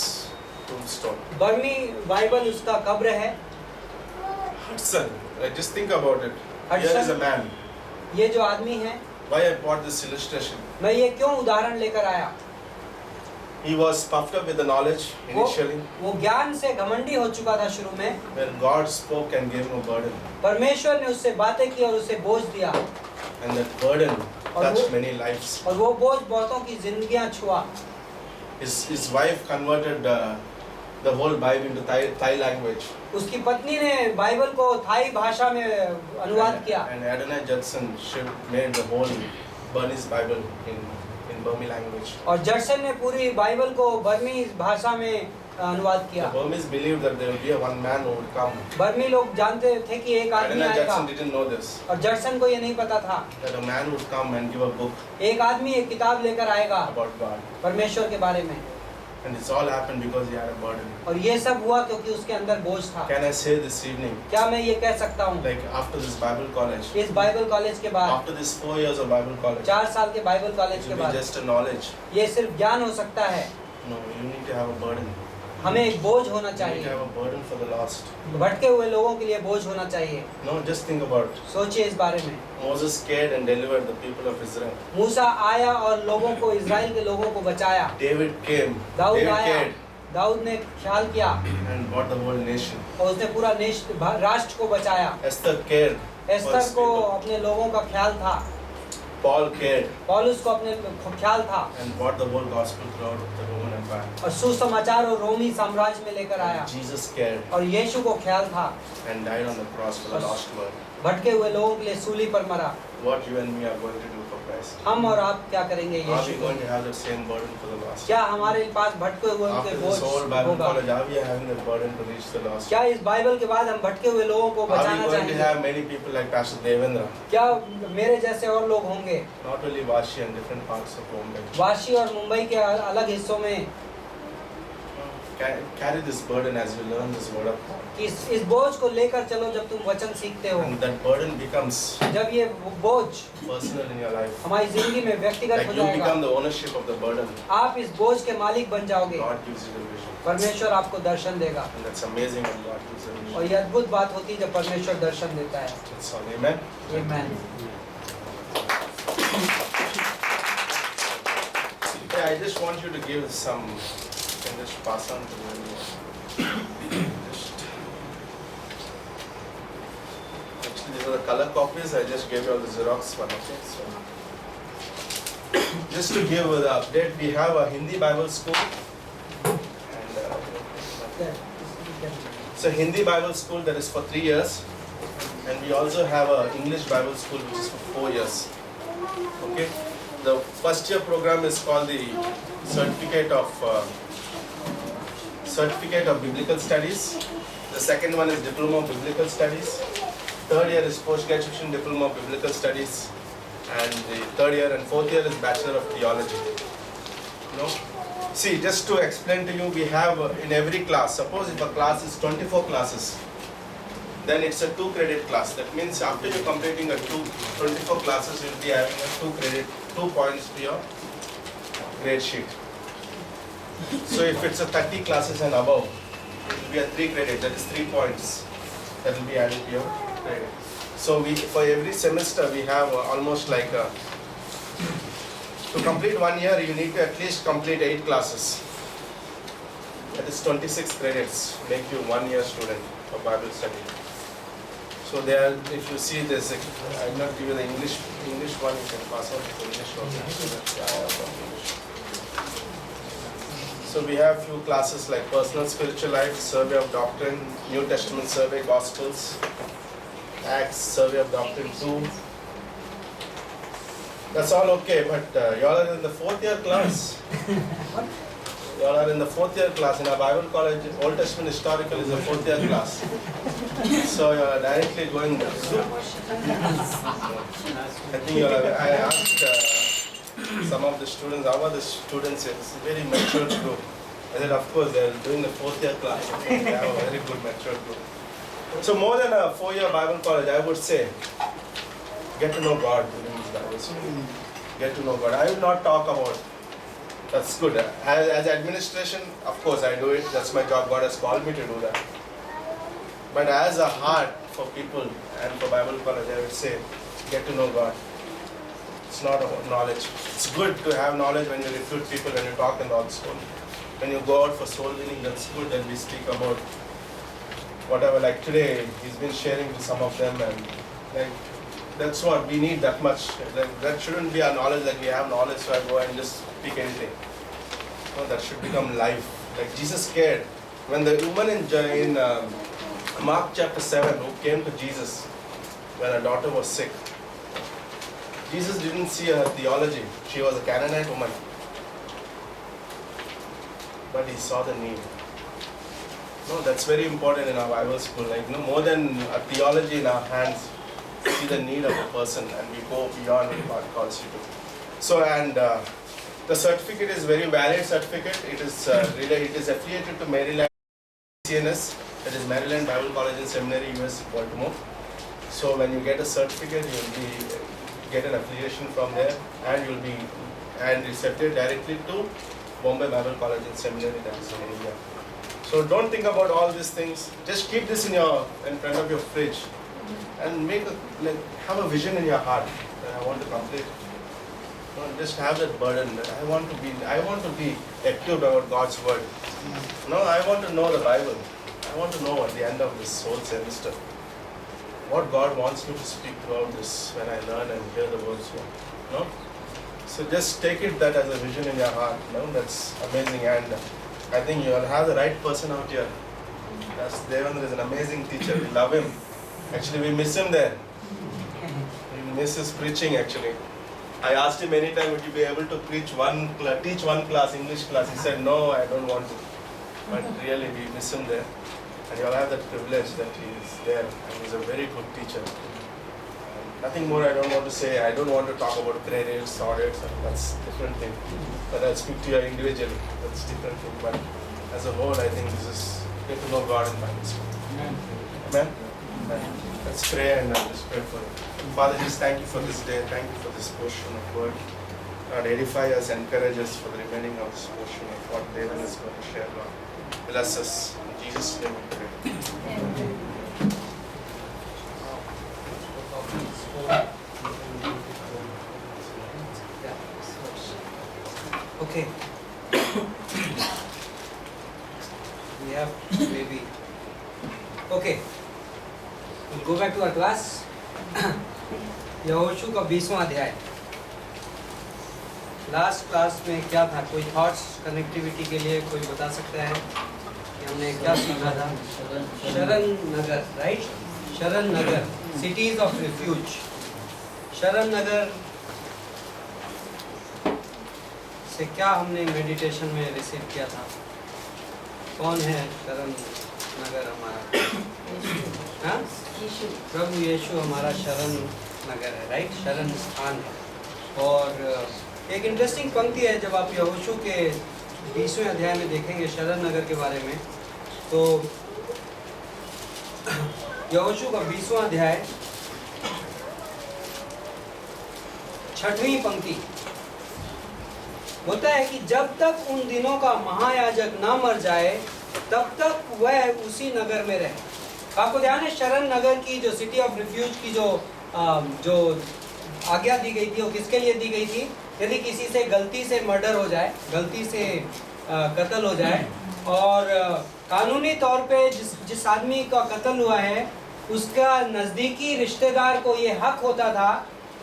tombstone. बर्मी बाइबल उसका कब्र है। Hudson, just think about it. Here Hudson. is a man. ये जो आदमी है, Why I brought this illustration? मैं ये क्यों उदाहरण लेकर आया? He was puffed up with the knowledge initially. वो ज्ञान से घमंडी हो चुका था शुरू में। When God spoke and gave him a burden. परमेश्वर ने उससे बातें की और उसे बोझ दिया। And that burden touched many lives. और वो बोझ बहुतों की जिंदगियां छुआ। His wife converted the whole Bible into Thai language. उसकी पत्नी ने बाइबल को थाई भाषा में अनुवाद किया। And Adonai Judson made the whole Bernie's Bible in Burmese language. और जडसन ने पूरी बाइबल को बर्मी भाषा में अनुवाद किया। The Burmese believed that there would be one man who would come. बर्मी लोग जानते थे कि एक आदमी Adonai आएगा। Judson didn't know this. और जडसन को ये नहीं पता था That a man would come and give a book एक आदमी एक किताब लेकर आएगा about God. परमेश्वर के बारे में। And this all happened because he had a burden. और ये सब हुआ क्योंकि उसके अंदर बोझ था। Can I say this evening, क्या मैं ये कह सकता हूँ like after this Bible college, इस बाइबल कॉलेज के बाद, after this 4 years of Bible college, 4 साल के बाइबल it कॉलेज के will be बाद, just a knowledge? ये सिर्फ ज्ञान हो सकता है? No, you need to have a burden. हमें एक बोझ होना You need to चाहिए। have a burden for the lost. भटके हुए लोगों के लिए बोझ होना चाहिए। No, just think about it. सोचिए इस बारे में। Moses cared and delivered the people of Israel. मूसा आया और लोगों को, इजराइल के लोगों को बचाया। David came. दाऊद David आया, cared दाऊद ने ख्याल किया and brought the whole nation. और उसने पूरा राष्ट्र को बचाया। Esther cared for Esther his को people. अपने लोगों का ख्याल था। Paul cared पौलुस को अपने ख्याल था and brought the whole gospel throughout the Roman Empire. और सुसमाचार और रोमी साम्राज्य में लेकर आया। Jesus cared और यीशु को ख्याल था, and died on the cross for the lost world. भटके हुए लोगों के लिए सूली पर मरा। What you and me are going to do for Christ? हम और आप क्या करेंगे Are we यीशु को? going to have the same burden for the lost? क्या हमारे पास भटके हुए के After बोझ this whole Bible होगा? college, are we having the burden to reach the lost? क्या इस बाइबल के बाद हम भटके हुए लोगों को Are we बचाना going to चाहेंगे? have many people like Pastor Devendra? क्या मेरे जैसे और लोग होंगे? Not only Vashi and different parts of Bombay. Vashi और मुंबई के अलग हिस्सों में Carry this burden as you learn this word of God. कि इस बोझ को लेकर चलो जब तुम वचन सीखते हो। And that burden becomes जब ये बोझ personal in your life. हमारी जिंदगी में व्यक्तिगत Like हो you जाएगा, become the ownership of the burden. आप इस बोझ के मालिक बन जाओगे। God gives you the vision. परमेश्वर आपको दर्शन देगा And that's amazing when God gives a और vision. ये अद्भुत बात होती है जब परमेश्वर दर्शन देता है। That's all. Amen. आमीन। Yeah, I just want you to give some, you can just pass on to them. Just Actually, these are the color copies. I just gave you all the Xerox one. Okay, so just to give the update, we have a Hindi Bible school, and so Hindi Bible school that is for 3 years, and we also have a English Bible school which is for 4 years. Okay, the first year program is called the Certificate of Biblical Studies. The second one is Diploma of Biblical Studies. Third year is Post-Graduation Diploma of Biblical Studies. And the third year and fourth year is Bachelor of Theology. No? See, just to explain to you, we have in every class, suppose if a class is 24 classes, then it's a 2-credit class. That means after you completing 24 classes, you'll be having a 2 points to your grade sheet. So if it's a 30 classes and above, it will be a 3 credit, that is 3 points that will be added to your credit. So for every semester we have almost like to complete 1 year you need to at least complete 8 classes. That is 26 credits, make you 1 year student of Bible study. So there, if you see this, I will not give you the English one, you can pass on the English one. So we have few classes like Personal Spiritual Life, Survey of Doctrine, New Testament Survey, Gospels, Acts, Survey of Doctrine 2. That's all okay, but y'all are in the 4th year class. Y'all are in the 4th year class. In our Bible college, Old Testament Historical is a 4th year class. So you are directly going there. I think I asked some of the students, how are the students? It's a very mature group. I said, of course, they are doing the 4th year class. They have a very good mature group. So more than a 4-year Bible college, I would say, get to know God during this Bible school. Get to know God. I will not talk about, that's good. As administration, of course I do it. That's my job. God has called me to do that. But as a heart for people and for Bible college, I would say, get to know God. It's not about knowledge. It's good to have knowledge when you refute people, when you talk and all so. When you go out for soul winning, that's good that we speak about whatever. Like today, he's been sharing to some of them, and like that's what we need that much. That shouldn't be our knowledge, like we have knowledge, so I go and just speak anything. No, that should become life. Like Jesus cared. When the woman in Mark chapter 7 who came to Jesus when her daughter was sick, Jesus didn't see her theology. She was a Canaanite woman. But he saw the need. No, that's very important in our Bible school. Like, more than a theology in our hands, see the need of a person, and we go beyond what God calls you to. So, and the certificate is very valid certificate. It is affiliated to Maryland CNS, that is Maryland Bible College and Seminary, US, Baltimore. So when you get a certificate, you'll get an affiliation from there, and it's affiliated directly to Bombay Bible College and Seminary, that is in India. So don't think about all these things. Just keep this in front of your fridge, and have a vision in your heart that I want to complete. Just have that burden that I want to be equipped about God's word. No, I want to know the Bible. I want to know at the end of this whole semester what God wants me to speak throughout this when I learn and hear the words. No? So just take it that as a vision in your heart. No? That's amazing, and I think you'll have the right person out here. Devendra is an amazing teacher. We love him. Actually, we miss him there. We miss his preaching actually. I asked him many times, would you be able to teach one class, English class? He said, no, I don't want to. But really, we miss him there. And you'll have that privilege that he is there, and he's a very good teacher. Nothing more I don't want to say. I don't want to talk about credits, audits, that's a different thing. But I'll speak to you individually, that's a different thing. But as a whole, I think this is get to know God in Bible school. Amen. Amen? Amen. Let's pray, and I'll just pray for you. Father, just thank you for this day. Thank you for this portion of word. God, edify us, encourage us for the remaining of this portion of what David is going to share, Lord. Bless us. In Jesus' name we pray. Okay. We have maybe. Okay. We'll go back to our class. यहोशू का 20वां अध्याय। लास्ट क्लास में क्या था? कोई थॉट्स कनेक्टिविटी के लिए कोई बता सकता है कि हमने क्या सीखा था? शरण नगर, राइट? शरण नगर, सिटीज ऑफ रिफ्यूज। शरण नगर से क्या हमने मेडिटेशन में रिसीव किया था? कौन है शरण नगर हमारा? हाँ, प्रभु यीशु हमारा शरण नगर है, राइट? शरण स्थान है। और एक इंटरेस्टिंग पंक्ति है, जब आप यहोशू के 20वें अध्याय में देखेंगे शरण नगर के बारे में, तो यहोशू का 20वां अध्याय 6वीं पंक्ति होता है कि जब तक उन दिनों का महायाजक ना मर जाए तब तक वह उसी नगर में रहे। आपको ध्यान है शरण नगर की जो सिटी ऑफ रिफ्यूज की जो आज्ञा दी गई थी वो किसके लिए दी गई थी? यदि किसी से गलती से मर्डर हो जाए, गलती से कत्ल हो जाए, और कानूनी तौर पे जिस आदमी का कत्ल हुआ है उसका नज़दीकी रिश्तेदार को ये हक होता था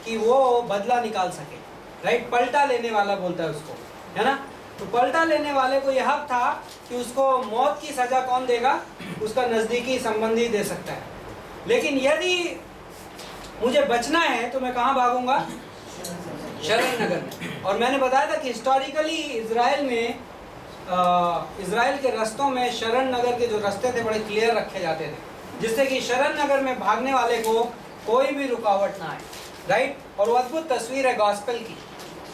कि वो बदला निकाल सके, राइट? पलटा लेने वाला बोलता है उसको, है ना? तो पलटा लेने वाले को यह हक था कि उसको मौत की सज़ा कौन देगा? उसका नज़दीकी संबंधी दे सकता है। लेकिन यदि मुझे बचना है तो मैं कहाँ भागूंगा? शरण नगर में। और मैंने बताया था कि हिस्टोरिकली इजराइल में इजराइल के रास्तों में शरण नगर के जो रास्ते थे बड़े क्लियर रखे जाते थे, जिससे कि शरण नगर में भागने वाले को कोई भी रुकावट ना आए, राइट? और वो अद्भुत तस्वीर है गॉस्पेल की,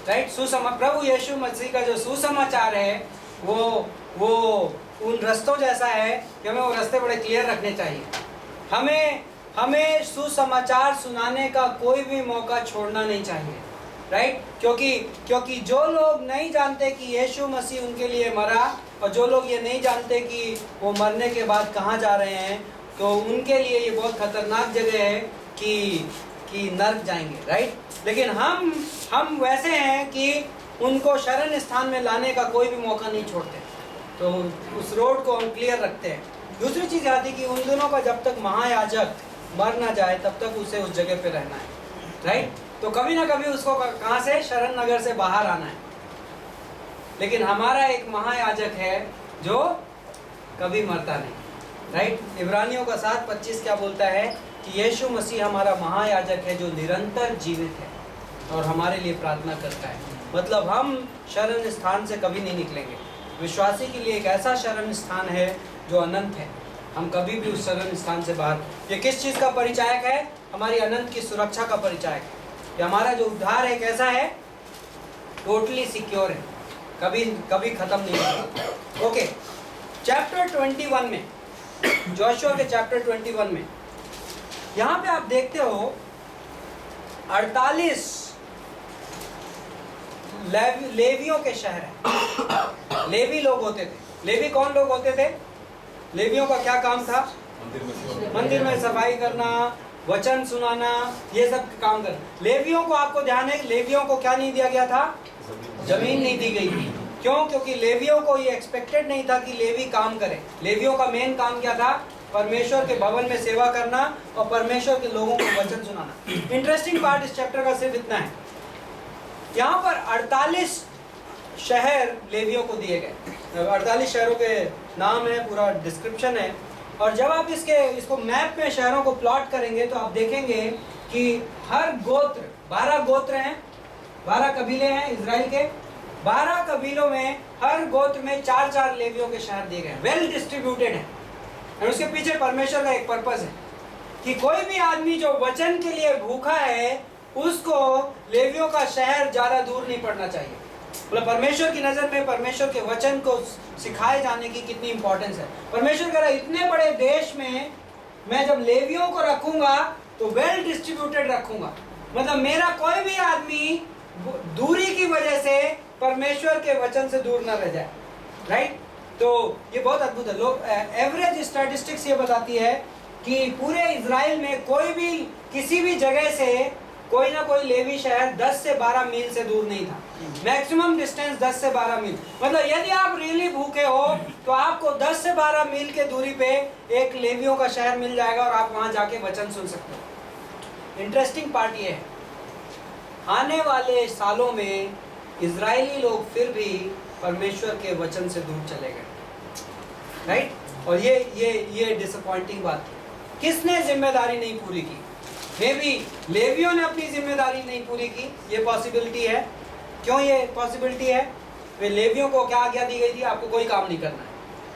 राइट? प्रभु यीशु मसीह का जो सुसमाचार है वो उन रास्तों जैसा है कि हमें वो रास्ते बड़े क्लियर रखने चाहिए। हमें सुसमाचार सुनाने का कोई भी मौका छोड़ना नहीं चाहिए, राइट? क्योंकि जो लोग नहीं जानते कि यीशु मसीह उनके लिए मरा, और जो लोग ये नहीं जानते कि वो मरने के बाद कहाँ जा रहे हैं, तो उनके लिए ये बहुत खतरनाक जगह है कि नर्क जाएंगे, राइट? लेकिन हम वैसे हैं कि उनको शरण स्थान में लाने का कोई भी मौका नहीं छोड़ते, तो उस रोड को हम क्लियर रखते हैं। दूसरी चीज़ आती कि उन दोनों का जब तक महायाजक मर ना जाए तब तक उसे उस जगह पे रहना है, राइट? तो कभी ना कभी उसको कहाँ से? शरण नगर से बाहर आना है। लेकिन हमारा एक महायाजक है जो कभी मरता नहीं, राइट? इब्रानियों का 7:25 क्या बोलता है कि यीशु मसीह हमारा महायाजक है जो निरंतर जीवित है और हमारे लिए प्रार्थना करता है। मतलब हम शरण स्थान से कभी नहीं निकलेंगे। विश्वासी के लिए एक ऐसा शरण स्थान है जो अनंत है, हम कभी भी उस शरण स्थान से बाहर। ये किस चीज़ का परिचायक है? हमारी अनंत की सुरक्षा का परिचायक है। कि हमारा जो उद्धार है कैसा है? टोटली सिक्योर है, कभी खत्म नहीं होगा। ओके, चैप्टर 21 में, जोशुआ के चैप्टर 21 में यहाँ पे आप देखते हो 48 लेवियों के शहर हैं। लेवी लोग होते थे। लेवी कौन लोग होते थे? लेवियों का क्या काम था? मंदिर में सफाई करना, वचन सुनाना, ये सब काम करना। लेवियों को, आपको ध्यान है, लेवियों को क्या नहीं दिया गया था? जमीन नहीं दी गई थी। क्यों? क्योंकि लेवियों को ये एक्सपेक्टेड नहीं था कि लेवी काम करे। लेवियों का मेन काम क्या था? परमेश्वर के भवन में सेवा करना और परमेश्वर के लोगों को वचन सुनाना। इंटरेस्टिंग पार्ट इस चैप्टर का सिर्फ इतना है, यहाँ पर 48 शहर लेवियों को दिए गए। 48 शहरों के नाम है, पूरा डिस्क्रिप्शन है। और जब आप इसको मैप में शहरों को प्लॉट करेंगे तो आप देखेंगे कि हर गोत्र, 12 गोत्र हैं, 12 कबीले हैं इजराइल के। 12 कबीलों में हर गोत्र में 4-4 लेवियों के शहर दिए गए, वेल डिस्ट्रीब्यूटेड है। और उसके पीछे परमेश्वर का एक पर्पस है कि कोई भी आदमी जो वचन के लिए भूखा है उसको लेवियों का शहर ज़्यादा दूर नहीं पड़ना चाहिए। मतलब परमेश्वर की नज़र में परमेश्वर के वचन को सिखाए जाने की कितनी इंपॉर्टेंस है। परमेश्वर कह रहा है इतने बड़े देश में मैं जब लेवियों को रखूंगा तो वेल डिस्ट्रीब्यूटेड रखूंगा। मतलब मेरा कोई भी आदमी दूरी की वजह से परमेश्वर के वचन से दूर ना रह जाए, राइट? तो ये बहुत अद्भुत है। लोग एवरेज स्टैटिस्टिक्स ये बताती है कि पूरे इजराइल में कोई भी किसी भी जगह से कोई ना कोई लेवी शहर 10 से 12 मील से दूर नहीं था। मैक्सिमम डिस्टेंस 10 से 12 मील। मतलब यदि आप रियली भूखे हो तो आपको 10 से 12 मील के दूरी पे एक लेवियों का शहर मिल जाएगा और आप वहां जाके वचन सुन सकते हो। इंटरेस्टिंग पार्ट ये है, आने वाले सालों में इजरायली लोग फिर भी परमेश्वर के वचन से दूर चले गए, राइट? और ये डिसअपॉइंटिंग बात थी। किसने जिम्मेदारी नहीं पूरी की? मे बी लेवियों ने अपनी जिम्मेदारी नहीं पूरी की, ये पॉसिबिलिटी है। क्यों ये पॉसिबिलिटी है? वे लेवियों को क्या आज्ञा दी गई थी? आपको कोई काम नहीं करना है,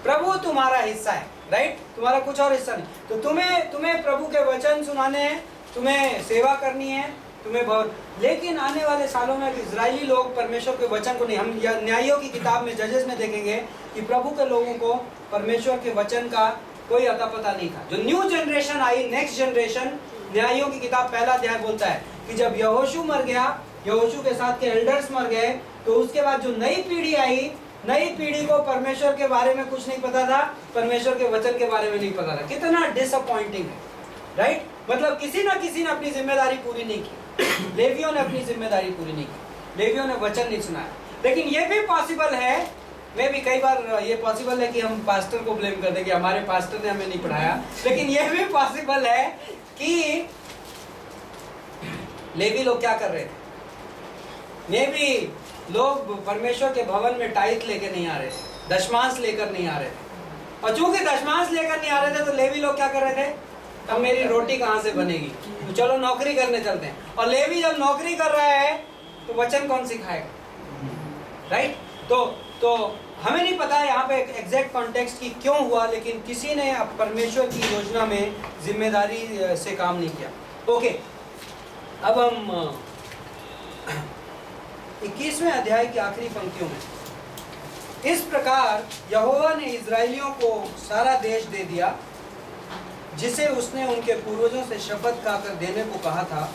प्रभु तुम्हारा हिस्सा है, राइट? तुम्हारा कुछ और हिस्सा नहीं। तो तुम्हें प्रभु के वचन सुनाने हैं, तुम्हें सेवा करनी है, तुम्हें बहुत। लेकिन आने वाले सालों में इजरायली लोग परमेश्वर के वचन को नहीं, हम न्यायों की किताब में, जजेस में देखेंगे कि प्रभु के लोगों को परमेश्वर के वचन का कोई अता पता नहीं था। जो न्यू जनरेशन आई, नेक्स्ट जनरेशन, न्यायों की किताब पहला अध्याय बोलता है कि जब यहोशू मर गया, यहोशू के साथ के एल्डर्स मर गए, तो उसके बाद जो नई पीढ़ी आई, नई पीढ़ी को परमेश्वर के बारे में कुछ नहीं पता था, परमेश्वर के वचन के बारे में नहीं पता था। कितना डिसअपॉइंटिंग है, राइट? मतलब किसी ने अपनी जिम्मेदारी पूरी नहीं की। लेवियों ने अपनी जिम्मेदारी पूरी नहीं की, लेवियों ने वचन नहीं सुनाया। लेकिन ये भी पॉसिबल है, मैं भी कई बार ये पॉसिबल है कि हम पास्टर को ब्लेम कर दें कि हमारे पास्टर ने हमें नहीं पढ़ाया, लेकिन ये भी पॉसिबल है कि लेवी लोग क्या कर रहे थे? मे भी लोग परमेश्वर के भवन में टाइट लेके नहीं आ रहे थे, दशमांश लेकर नहीं आ रहे थे। और चूंकि दशमांश लेकर नहीं आ रहे थे, तो लेवी लोग क्या कर रहे थे? अब मेरी रोटी कहाँ से बनेगी, तो चलो नौकरी करने चलते हैं। और लेवी जब नौकरी कर रहा है तो वचन कौन सिखाएगा, राइट? तो हमें नहीं पता यहाँ पे एग्जैक्ट कॉन्टेक्स्ट की क्यों हुआ, लेकिन किसी ने परमेश्वर की योजना में जिम्मेदारी से काम नहीं किया। ओके, अब हम 21वें अध्याय की आखिरी पंक्तियों में, इस प्रकार यहोवा ने इजराइलियों को सारा देश दे दिया जिसे उसने उनके पूर्वजों से शपथ खाकर देने को कहा था,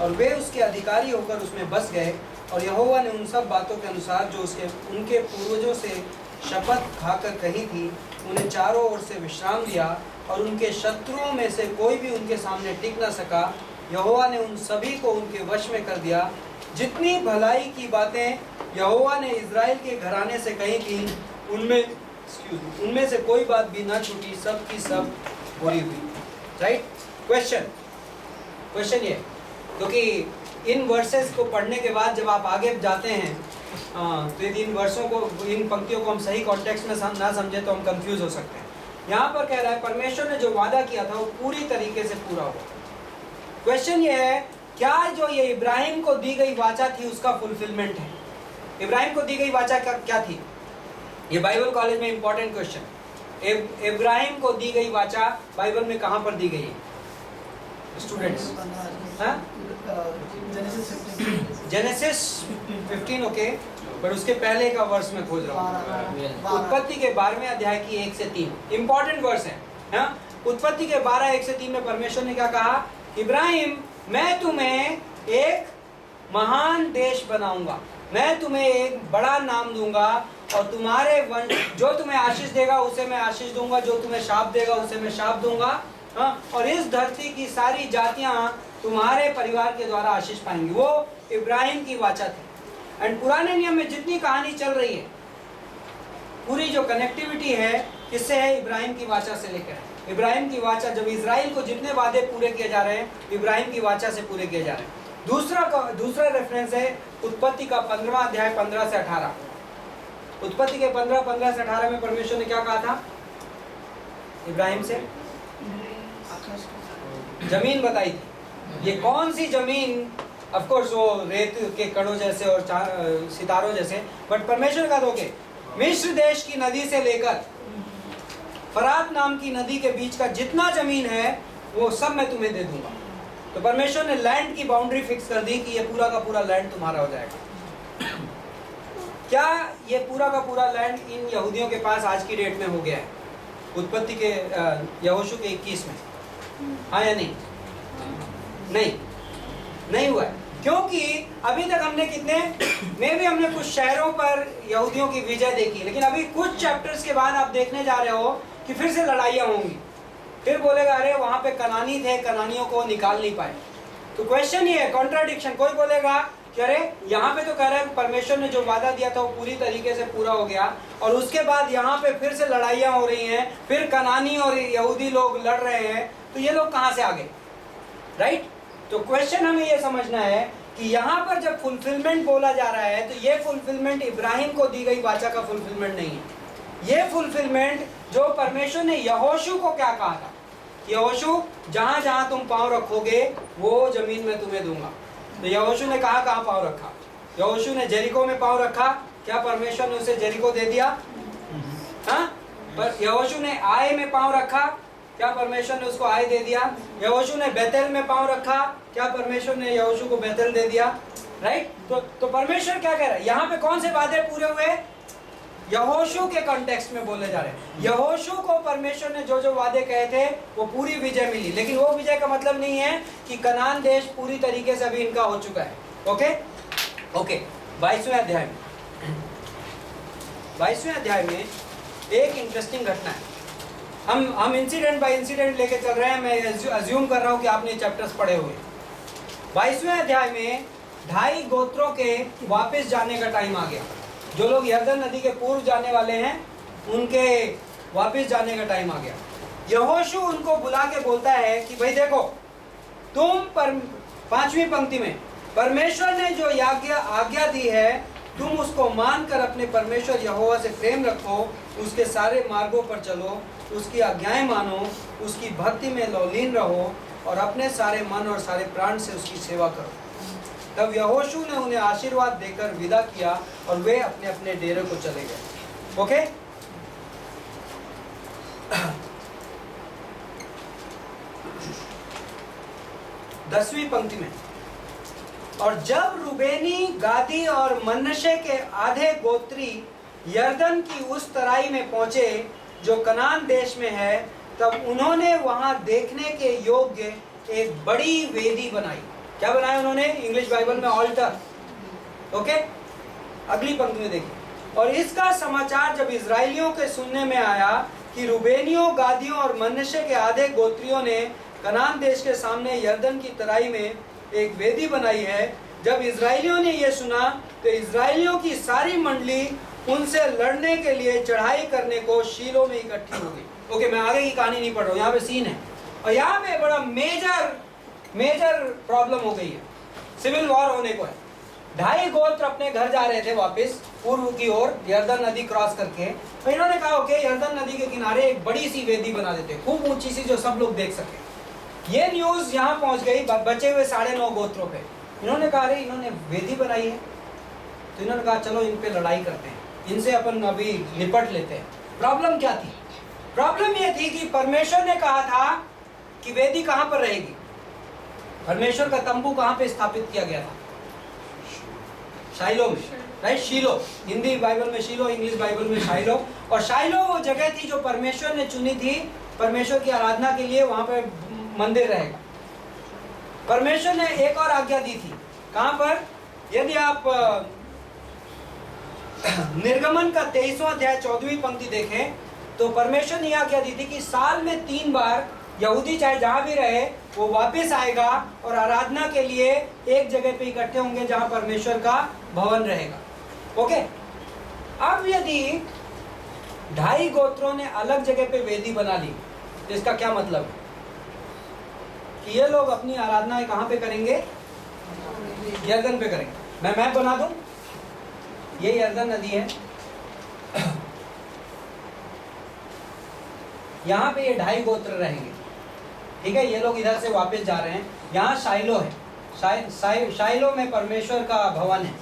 और वे उसके अधिकारी होकर उसमें बस गए। और यहोवा ने उन सब बातों के अनुसार जो उनके पूर्वजों से शपथ खाकर कही थी, उन्हें चारों ओर से विश्राम दिया, और उनके शत्रुओं में से कोई भी उनके सामने टिक न सका। यहोवा ने उन सभी को उनके वश में कर दिया। जितनी भलाई की बातें यहोवा ने इज़राइल के घराने से कही थी, उनमें से कोई बात भी ना छूटी, सब की सब पूरी हुई, राइट? क्वेश्चन ये, क्योंकि इन वर्सेस को पढ़ने के बाद जब आप आगे जाते हैं, तो यदि इन वर्षों को, इन पंक्तियों को हम सही कॉन्टेक्स्ट में ना समझे तो हम कंफ्यूज हो सकते हैं। यहाँ पर कह रहा है परमेश्वर ने जो वादा किया था वो पूरी तरीके से पूरा हुआ। क्वेश्चन ये है, क्या जो ये इब्राहिम को दी गई वाचा थी उसका फुलफिलमेंट है? इब्राहिम को दी गई वाचा क्या थी? ये बाइबल कॉलेज में इंपॉर्टेंट क्वेश्चन। इब्राहिम को दी गई वाचा बाइबल में कहाँ पर दी गई है स्टूडेंट्स? जेनेसिस 15, ओके, पर उसके पहले का वर्ष में खोज रहा हूँ। उत्पत्ति के 12वें अध्याय की 1 से 3 इंपॉर्टेंट वर्ष है, हाँ? उत्पत्ति के 12, 1 से 3 में परमेश्वर ने क्या कहा? इब्राहिम, मैं तुम्हें एक महान देश बनाऊंगा, मैं तुम्हें एक बड़ा नाम दूंगा, और तुम्हारे वंश, जो तुम्हें आशीष देगा उसे मैं आशीष दूंगा, जो तुम्हें शाप देगा उसे मैं शाप दूंगा, हाँ? और इस धरती की सारी जातियां तुम्हारे परिवार के द्वारा आशीष पाएंगी। वो इब्राहिम की वाचा थी। एंड पुराने नियम में जितनी कहानी चल रही है, पूरी जो कनेक्टिविटी है किससे है? इब्राहिम की वाचा से लेकर। इब्राहिम की वाचा, जब इजराइल को जितने वादे पूरे किए जा रहे हैं, इब्राहिम की वाचा से पूरे किए जा रहे हैं। दूसरा रेफरेंस है उत्पत्ति का 15वां अध्याय 15 से 18। उत्पत्ति के 15 से 18 में परमेश्वर ने क्या कहा था इब्राहिम से? जमीन बताई थी। ये कौन सी जमीन? ऑफ कोर्स वो रेत के कणों जैसे और सितारों जैसे, बट परमेश्वर का दोगे मिस्र देश की नदी से लेकर फरात नाम की नदी के बीच का जितना जमीन है वो सब मैं तुम्हें दे दूंगा। तो परमेश्वर ने लैंड की बाउंड्री फिक्स कर दी कि ये पूरा का पूरा लैंड तुम्हारा हो जाएगा। क्या ये पूरा का पूरा लैंड इन यहूदियों के पास आज की डेट में हो गया है? उत्पत्ति के यहोशू के 21 में, हाँ या नहीं? नहीं हुआ है, क्योंकि अभी तक हमने हमने कुछ शहरों पर यहूदियों की विजय देखी, लेकिन अभी कुछ चैप्टर्स के बाद आप देखने जा रहे हो कि फिर से लड़ाइयाँ होंगी। फिर बोलेगा अरे वहाँ पे कनानी थे, कनानियों को निकाल नहीं पाए। तो क्वेश्चन ये है, कॉन्ट्राडिक्शन। कोई बोलेगा कि अरे यहाँ पे तो कह रहा है परमेश्वर ने जो वादा दिया था वो पूरी तरीके से पूरा हो गया, और उसके बाद यहाँ पे फिर से लड़ाइयाँ हो रही हैं, फिर कनानी और यहूदी लोग लड़ रहे हैं, तो ये लोग कहाँ से आ गए, राइट? तो क्वेश्चन हमें ये समझना है कि यहाँ पर जब फुलफिलमेंट बोला जा रहा है तो ये फुलफिलमेंट इब्राहिम को दी गई वाचा का फुलफिलमेंट नहीं है। ये फुलफिलमेंट जो परमेश्वर ने यहोशू को क्या कहा था, यहोशू जहाँ जहाँ तुम पाँव रखोगे वो जमीन में तुम्हें दूंगा। तो यहोशू ने कहाँ कहाँ पाँव रखा? यहोशू ने जेरिको में पाँव रखा, क्या परमेश्वर ने उसे जेरिको दे दिया? हाँ? पर यहोशू ने आय में पाँव रखा, क्या परमेश्वर ने उसको आय दे दिया? यहोशू ने बेतेल में पाँव रखा, क्या परमेश्वर ने यहोशू को बेतेल दे दिया? राइट? तो परमेश्वर क्या कह रहा है यहाँ पे? कौन से वादे पूरे हुए? यहोशू के कॉन्टेक्स्ट में बोले जा रहे हैं। यहोशू को परमेश्वर ने जो जो वादे कहे थे वो पूरी विजय मिली, लेकिन वो विजय का मतलब नहीं है कि कनान देश पूरी तरीके से अभी इनका हो चुका है। ओके ओके 22वें अध्याय में 22वें अध्याय में एक इंटरेस्टिंग घटना है। हम इंसिडेंट बाय इंसिडेंट लेके चल रहे हैं। मैं अज्यूम कर रहा हूँ कि आपने चैप्टर्स पढ़े हुए। 22वें अध्याय में 2.5 गोत्रों के वापस जाने का टाइम आ गया। जो लोग यरदन नदी के पूर्व जाने वाले हैं उनके वापस जाने का टाइम आ गया। यहोशू उनको बुला के बोलता है कि भाई देखो, तुम 5वीं पंक्ति में परमेश्वर ने जो आज्ञा दी है तुम उसको मानकर अपने परमेश्वर यहोवा से प्रेम रखो, उसके सारे मार्गों पर चलो, उसकी आज्ञाएं मानो, उसकी भक्ति में लौलीन रहो और अपने सारे मन और सारे प्राण से उसकी सेवा करो। तब यहोशू ने उन्हें आशीर्वाद देकर विदा किया और वे अपने अपने डेरे को चले गए। ओके, 10वीं पंक्ति में, और जब रूबेनी, गादी और मनश्शे के आधे गोत्री यरदन की उस तराई में पहुंचे जो कनान देश में है, तब उन्होंने वहां देखने के योग्य एक बड़ी वेदी बनाई। क्या बनाया उन्होंने? इंग्लिश बाइबल में ऑल्टर। ओके, अगली पंक्ति में देखिए, और इसका समाचार जब इजराइलियों के सुनने में आया कि रूबेनियों, गादियों और मनश्शे के आधे गोत्रियों ने कनान देश के सामने यरदन की तराई में एक वेदी बनाई है, जब इजराइलियों ने यह सुना तो इजराइलियों की सारी मंडली उनसे लड़ने के लिए चढ़ाई करने को शीलो में इकट्ठी हो गई। ओके, मैं आगे की कहानी नहीं पढ़ रहा हूँ, यहाँ पे सीन है और यहाँ पे बड़ा मेजर प्रॉब्लम हो गई है। सिविल वॉर होने को है। 2.5 गोत्र अपने घर जा रहे थे वापस पूर्व की ओर यरदन नदी क्रॉस करके, तो इन्होंने कहा ओके, यरदन नदी के किनारे एक बड़ी सी वेदी बना देते, खूब ऊंची सी, जो सब लोग देख सके। ये न्यूज यहाँ पहुंच गई बचे हुए 9.5 गोत्रों पे। इन्होंने कहा अरे इन्होंने वेदी बनाई है, तो इन्होंने कहा चलो इन पे लड़ाई करते हैं, इनसे अपन अभी निपट लेते हैं। प्रॉब्लम क्या थी? प्रॉब्लम ये थी कि परमेश्वर ने कहा था कि वेदी कहाँ पर रहेगी। परमेश्वर का तंबू कहाँ पे स्थापित किया गया था? शाइलो में, राइट? शीलो, हिंदी बाइबल में शीलो, इंग्लिश बाइबल में शाइलो। और शाइलो वो जगह थी जो परमेश्वर ने चुनी थी परमेश्वर की आराधना के लिए, वहां पे मंदिर रहेगा। परमेश्वर ने एक और आज्ञा दी थी, कहां पर? यदि आप निर्गमन का 23वां अध्याय 14वीं पंक्ति देखें तो परमेश्वर ने आज्ञा दी थी कि साल में 3 बार यहूदी चाहे जहां भी रहे वो वापस आएगा और आराधना के लिए एक जगह पे इकट्ठे होंगे जहां परमेश्वर का भवन रहेगा। ओके, अब यदि 2.5 गोत्रों ने अलग जगह पे वेदी बना ली तो इसका क्या मतलब है? कि ये लोग अपनी आराधना कहां पे करेंगे? यरदन पे करेंगे। मैं मैप बना दूं, ये यरदन नदी है, यहाँ पे ये 2.5 गोत्र रहेंगे, ठीक है? ये लोग इधर से वापस जा रहे हैं। यहाँ शाइलो है, शाइलो में परमेश्वर का भवन है।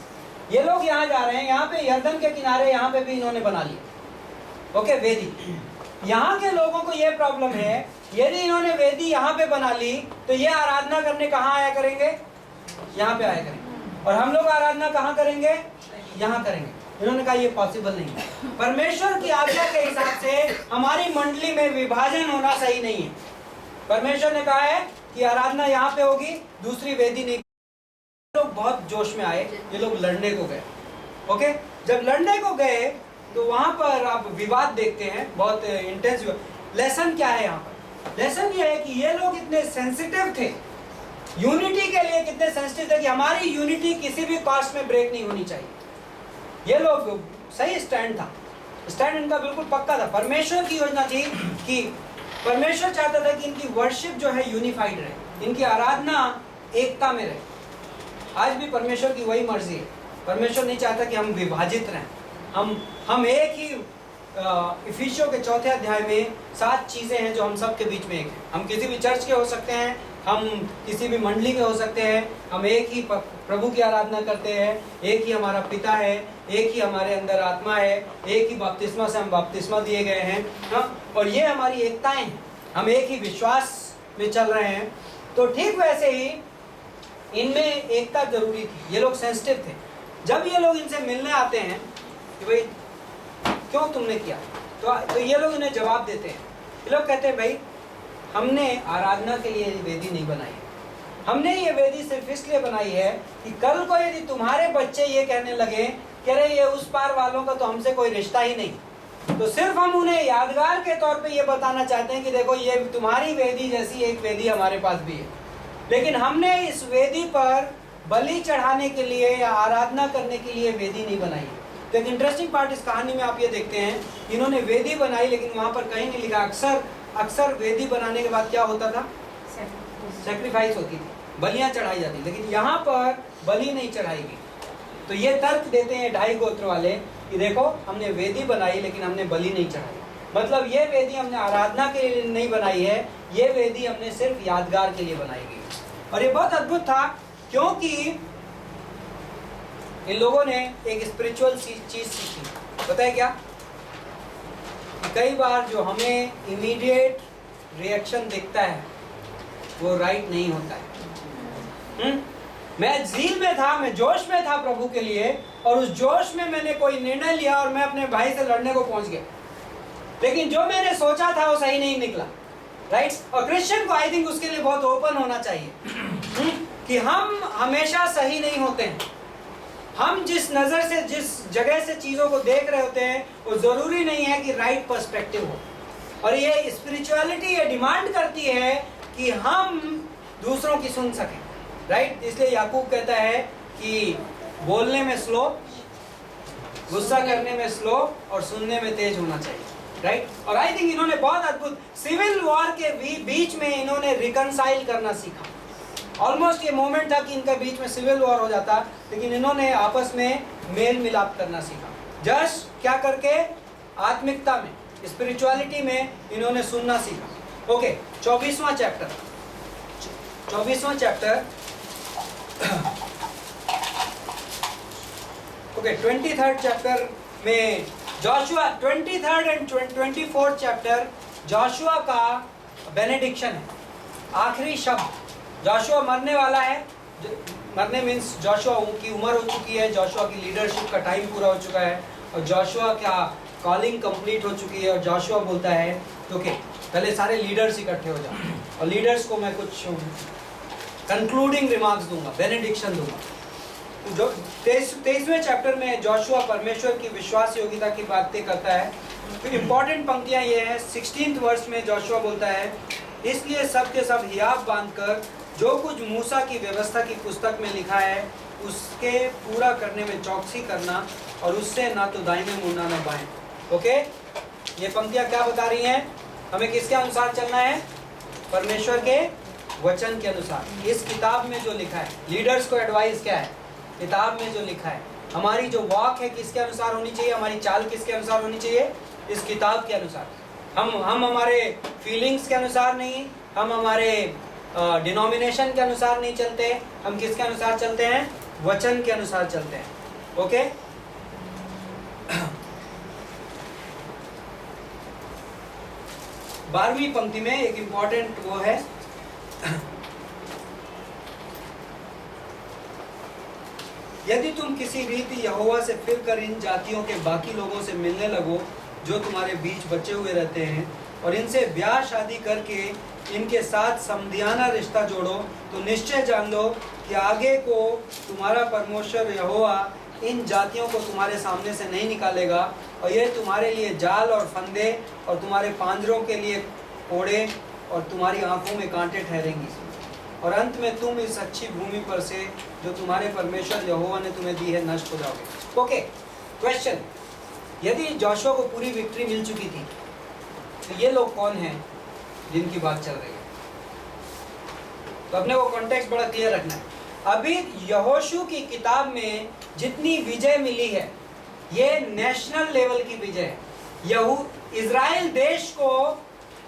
ये लोग यहाँ जा रहे हैं, यहाँ पे यरदन के किनारे यहाँ पे भी इन्होंने बना लिया। ओके, वेदी। यहाँ के लोगों को ये प्रॉब्लम है, यदि इन्होंने वेदी यहाँ पे बना ली तो ये आराधना करने कहाँ आया करेंगे? यहाँ पे आया करेंगे। और हम लोग आराधना कहाँ करेंगे? यहाँ करेंगे। इन्होंने कहा ये पॉसिबल नहीं है। परमेश्वर की आज्ञा के हिसाब से हमारी मंडली में विभाजन होना सही नहीं है। परमेश्वर ने कहा है कि आराधना यहाँ पे होगी, दूसरी वेदी नहीं। लोग बहुत जोश में आए, ये लोग लड़ने को गए। ओके, जब लड़ने को गए तो वहां पर आप विवाद देखते हैं, बहुत इंटेंस। लेसन क्या है यहाँ पर? लेसन ये है कि ये लोग इतने सेंसिटिव थे, यूनिटी के लिए कितने सेंसिटिव थे कि हमारी यूनिटी किसी भी कॉस्ट में ब्रेक नहीं होनी चाहिए। ये लोग सही स्टैंड था, स्टैंड इनका बिल्कुल पक्का था। परमेश्वर की योजना थी कि परमेश्वर चाहता था कि इनकी वर्शिप जो है यूनिफाइड रहे, इनकी आराधना एकता में रहे। आज भी परमेश्वर की वही मर्जी है। परमेश्वर नहीं चाहता कि हम विभाजित रहें। हम एक ही इफिसियों के 4 अध्याय में 7 चीज़ें हैं जो हम सब के बीच में एक हैं। हम किसी भी चर्च के हो सकते हैं, हम किसी भी मंडली के हो सकते हैं, हम एक ही प्रभु की आराधना करते हैं, एक ही हमारा पिता है, एक ही हमारे अंदर आत्मा है, एक ही बपतिस्मा से हम बपतिस्मा दिए गए हैं, और ये हमारी एकताएं हैं। हम एक ही विश्वास में चल रहे हैं। तो ठीक वैसे ही इनमें एकता जरूरी थी। ये लोग सेंसिटिव थे। जब ये लोग इनसे मिलने आते हैं कि भाई क्यों तुमने किया, तो ये लोग इन्हें जवाब देते हैं। ये लोग कहते हैं भाई हमने आराधना के लिए वेदी नहीं बनाई है, हमने ये वेदी सिर्फ इसलिए बनाई है कि कल को यदि तुम्हारे बच्चे ये कहने लगे कि अरे ये उस पार वालों का तो हमसे कोई रिश्ता ही नहीं, तो सिर्फ हम उन्हें यादगार के तौर पे ये बताना चाहते हैं कि देखो ये तुम्हारी वेदी जैसी एक वेदी हमारे पास भी है। लेकिन हमने इस वेदी पर बलि चढ़ाने के लिए या आराधना करने के लिए वेदी नहीं बनाई है। तो एक इंटरेस्टिंग पार्ट इस कहानी में आप ये देखते हैं, इन्होंने वेदी बनाई लेकिन वहाँ पर कहीं नहीं लिखा। अक्सर वेदी बनाने के बाद क्या होता था, सैक्रिफाइस होती थी, बलियाँ चढ़ाई जाती, लेकिन यहाँ पर बलि नहीं चढ़ाई गई। तो ये तर्क देते हैं 2.5 गोत्र वाले कि देखो हमने वेदी बनाई लेकिन हमने bलि नहीं चढ़ाई। मतलब ये वेदी हमने आराधना के लिए नहीं बनाई है, ये वेदी हमने सिर्फ यादगार के लिए बनाई गई। और ये बहुत अद्भुत था क्योंकि इन लोगों ने एक स्पिरिचुअल चीज सीखी। पता है क्या? कई बार जो हमें इमीडिएट रिएक्शन दिखता है वो राइट नहीं होता है। मैं ज़ील में था, मैं जोश में था प्रभु के लिए, और उस जोश में मैंने कोई निर्णय लिया और मैं अपने भाई से लड़ने को पहुंच गया, लेकिन जो मैंने सोचा था वो सही नहीं निकला। राइट? और क्रिश्चियन को आई थिंक उसके लिए बहुत ओपन होना चाहिए कि हम हमेशा सही नहीं होते हैं। हम जिस नज़र से, जिस जगह से चीज़ों को देख रहे होते हैं वो ज़रूरी नहीं है कि राइट पर्सपेक्टिव हो। और ये स्पिरिचुअलिटी ये डिमांड करती है कि हम दूसरों की सुन सकें। राइट? इसलिए याकूब कहता है कि बोलने में स्लो, गुस्सा करने में स्लो और सुनने में तेज होना चाहिए। राइट? और आई थिंक इन्होंने बहुत अद्भुत सिविल वॉर के बीच में इन्होंने रिकनसाइल करना सीखा। ऑलमोस्ट ये मोमेंट था कि इनके बीच में सिविल वॉर हो जाता, लेकिन इन्होंने आपस में मेल मिलाप करना सीखा। जस्ट क्या करके? आत्मिकता में, स्पिरिचुअलिटी में इन्होंने सुनना सीखा। ओके, 24वां चैप्टर ओके 23rd चैप्टर में Joshua, 23rd and 24th chapter Joshua का बेनेडिक्शन है, आखिरी शब्द। जोशुआ मरने वाला है, मरने मीन्स जोशुआ की उम्र हो चुकी है, जोशुआ की लीडरशिप का टाइम पूरा हो चुका है और जोशुआ का कॉलिंग कंप्लीट हो चुकी है। और जोशुआ बोलता है ओके पहले सारे लीडर्स इकट्ठे हो जाओ और लीडर्स को मैं कुछ कंक्लूडिंग रिमार्क्स दूंगा, बेनेडिक्शन दूंगा। तो जो 23वें चैप्टर में जोशुआ परमेश्वर की विश्वास योग्यता की बातें करता है। तो इम्पॉर्टेंट पंक्तियां ये हैं। 16th वर्ष में जोशुआ बोलता है, इसलिए सब के सब हियाब बांधकर जो कुछ मूसा की व्यवस्था की पुस्तक में लिखा है उसके पूरा करने में चौकसी करना और उससे ना तो दाहिने मुड़ना ना बाएं। ओके, ये पंक्तियां क्या बता रही हैं? हमें किसके अनुसार चलना है? परमेश्वर के वचन के अनुसार। इस किताब में जो लिखा है, लीडर्स को एडवाइस क्या है? किताब में जो लिखा है। हमारी जो वॉक है किसके अनुसार होनी चाहिए? हमारी चाल किसके अनुसार होनी चाहिए? इस किताब के अनुसार। हम हमारे फीलिंग्स के अनुसार नहीं, हम हमारे डिनोमिनेशन के अनुसार नहीं चलते, हम किसके अनुसार चलते हैं? वचन के अनुसार चलते हैं। ओके, बारहवीं पंक्ति में एक इंपॉर्टेंट वो है, यदि तुम किसी रीति यहोवा से फिर कर इन जातियों के बाकी लोगों से मिलने लगो जो तुम्हारे बीच बचे हुए रहते हैं और इनसे ब्याह शादी करके इनके साथ समधियाना रिश्ता जोड़ो, तो निश्चय जान लो कि आगे को तुम्हारा परमेश्वर यहोवा इन जातियों को तुम्हारे सामने से नहीं निकालेगा और ये तुम्हारे लिए जाल और फंदे और तुम्हारे पांजरों के लिए कोड़े और तुम्हारी आंखों में कांटे ठहरेंगी। और अंत में तुम इस अच्छी भूमि पर से जो तुम्हारे परमेश्वर यहोवा ने तुम्हें दी है नष्ट हो जाओगे। ओके, क्वेश्चन, यदि जोशुआ को पूरी विक्ट्री मिल चुकी थी तो ये लोग कौन हैं जिनकी बात चल रही है? तो अपने को कॉन्टेक्स्ट बड़ा क्लियर रखना है। अभी यहोशू की किताब में जितनी विजय मिली है ये नेशनल लेवल की विजय है। इजराइल देश को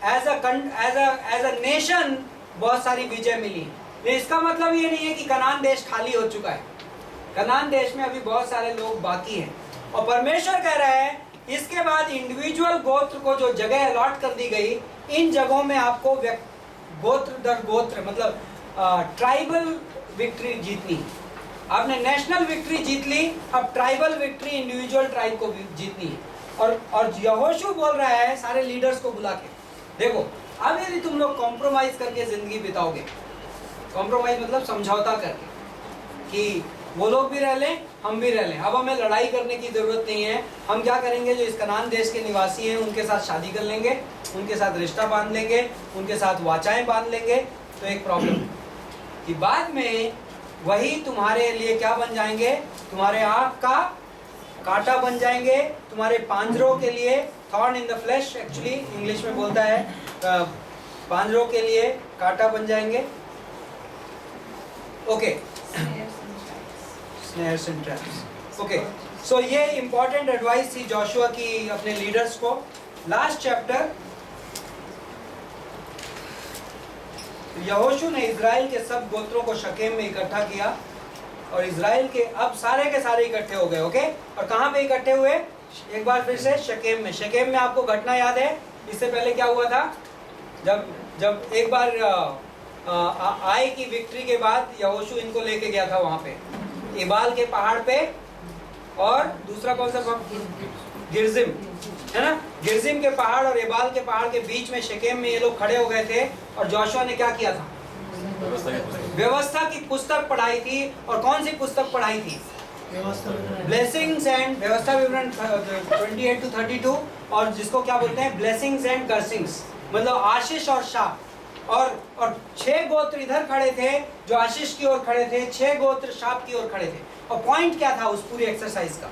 एज अ नेशन बहुत सारी विजय मिली है। इसका मतलब ये नहीं है कि कनान देश खाली हो चुका है। कनान देश में अभी बहुत सारे लोग बाकी हैं और परमेश्वर कह रहा है इसके बाद इंडिविजुअल गोत्र को जो जगह अलॉट कर दी गई, इन जगहों में आपको गोत्र दर गोत्र मतलब ट्राइबल विक्ट्री जीतनी है। आपने नेशनल विक्ट्री जीत ली, अब ट्राइबल विक्ट्री इंडिविजुअल ट्राइब को जीतनी है। और यहोशू बोल रहा है सारे लीडर्स को बुला के, देखो अब यदि तुम लोग कॉम्प्रोमाइज करके जिंदगी बिताओगे, कॉम्प्रोमाइज मतलब समझौता करके कि वो लोग भी रह लें हम भी रह लें, अब हमें लड़ाई करने की जरूरत नहीं है, हम क्या करेंगे जो इस कनान देश के निवासी हैं उनके साथ शादी कर लेंगे, उनके साथ रिश्ता बांध लेंगे, उनके साथ वाचाएं बांध लेंगे। तो एक प्रॉब्लम कि बाद में वही तुम्हारे लिए क्या बन जाएंगे, तुम्हारे आँख का कांटा बन जाएंगे, तुम्हारे पांजरों के लिए thorn in the flash, actually English में बोलता है पांजरों के लिए कांटा बन जाएंगे। Okay, snares and traps. Okay, so ये important advice थी जोशुआ की अपने लीडर्स को। लास्ट चैप्टर, यहोशू ने इजराइल के सब गोत्रों को शकेम में इकट्ठा किया और इजराइल के अब सारे के सारे इकट्ठे हो गए। ओके, और कहाँ पे इकट्ठे हुए, एक बार फिर से शकेम में। शकेम में आपको घटना याद है इससे पहले क्या हुआ था, जब एक बार आई की विक्ट्री के बाद यहोशू इनको लेके गया था वहां पे इबाल के पहाड़ पे, और दूसरा कौन सा, गिरजिम है ना, गिरजिम के पहाड़ और इबाल के पहाड़ के बीच में शकेम में ये लोग खड़े हो गए थे। और जोशुआ ने क्या किया था, व्यवस्था की पुस्तक पढ़ाई थी। और कौन सी पुस्तक पढ़ाई थी, ब्लेसिंग्स एंड व्यवस्था विवरण 28 to 32, और जिसको क्या बोलते हैं ब्लेसिंग्स एंड कर्सिंग्स, मतलब आशीष और शाप। और 6 गोत्र इधर खड़े थे जो आशीष की ओर खड़े थे, 6 गोत्र शाप की ओर खड़े थे। और पॉइंट क्या था उस पूरी एक्सरसाइज का,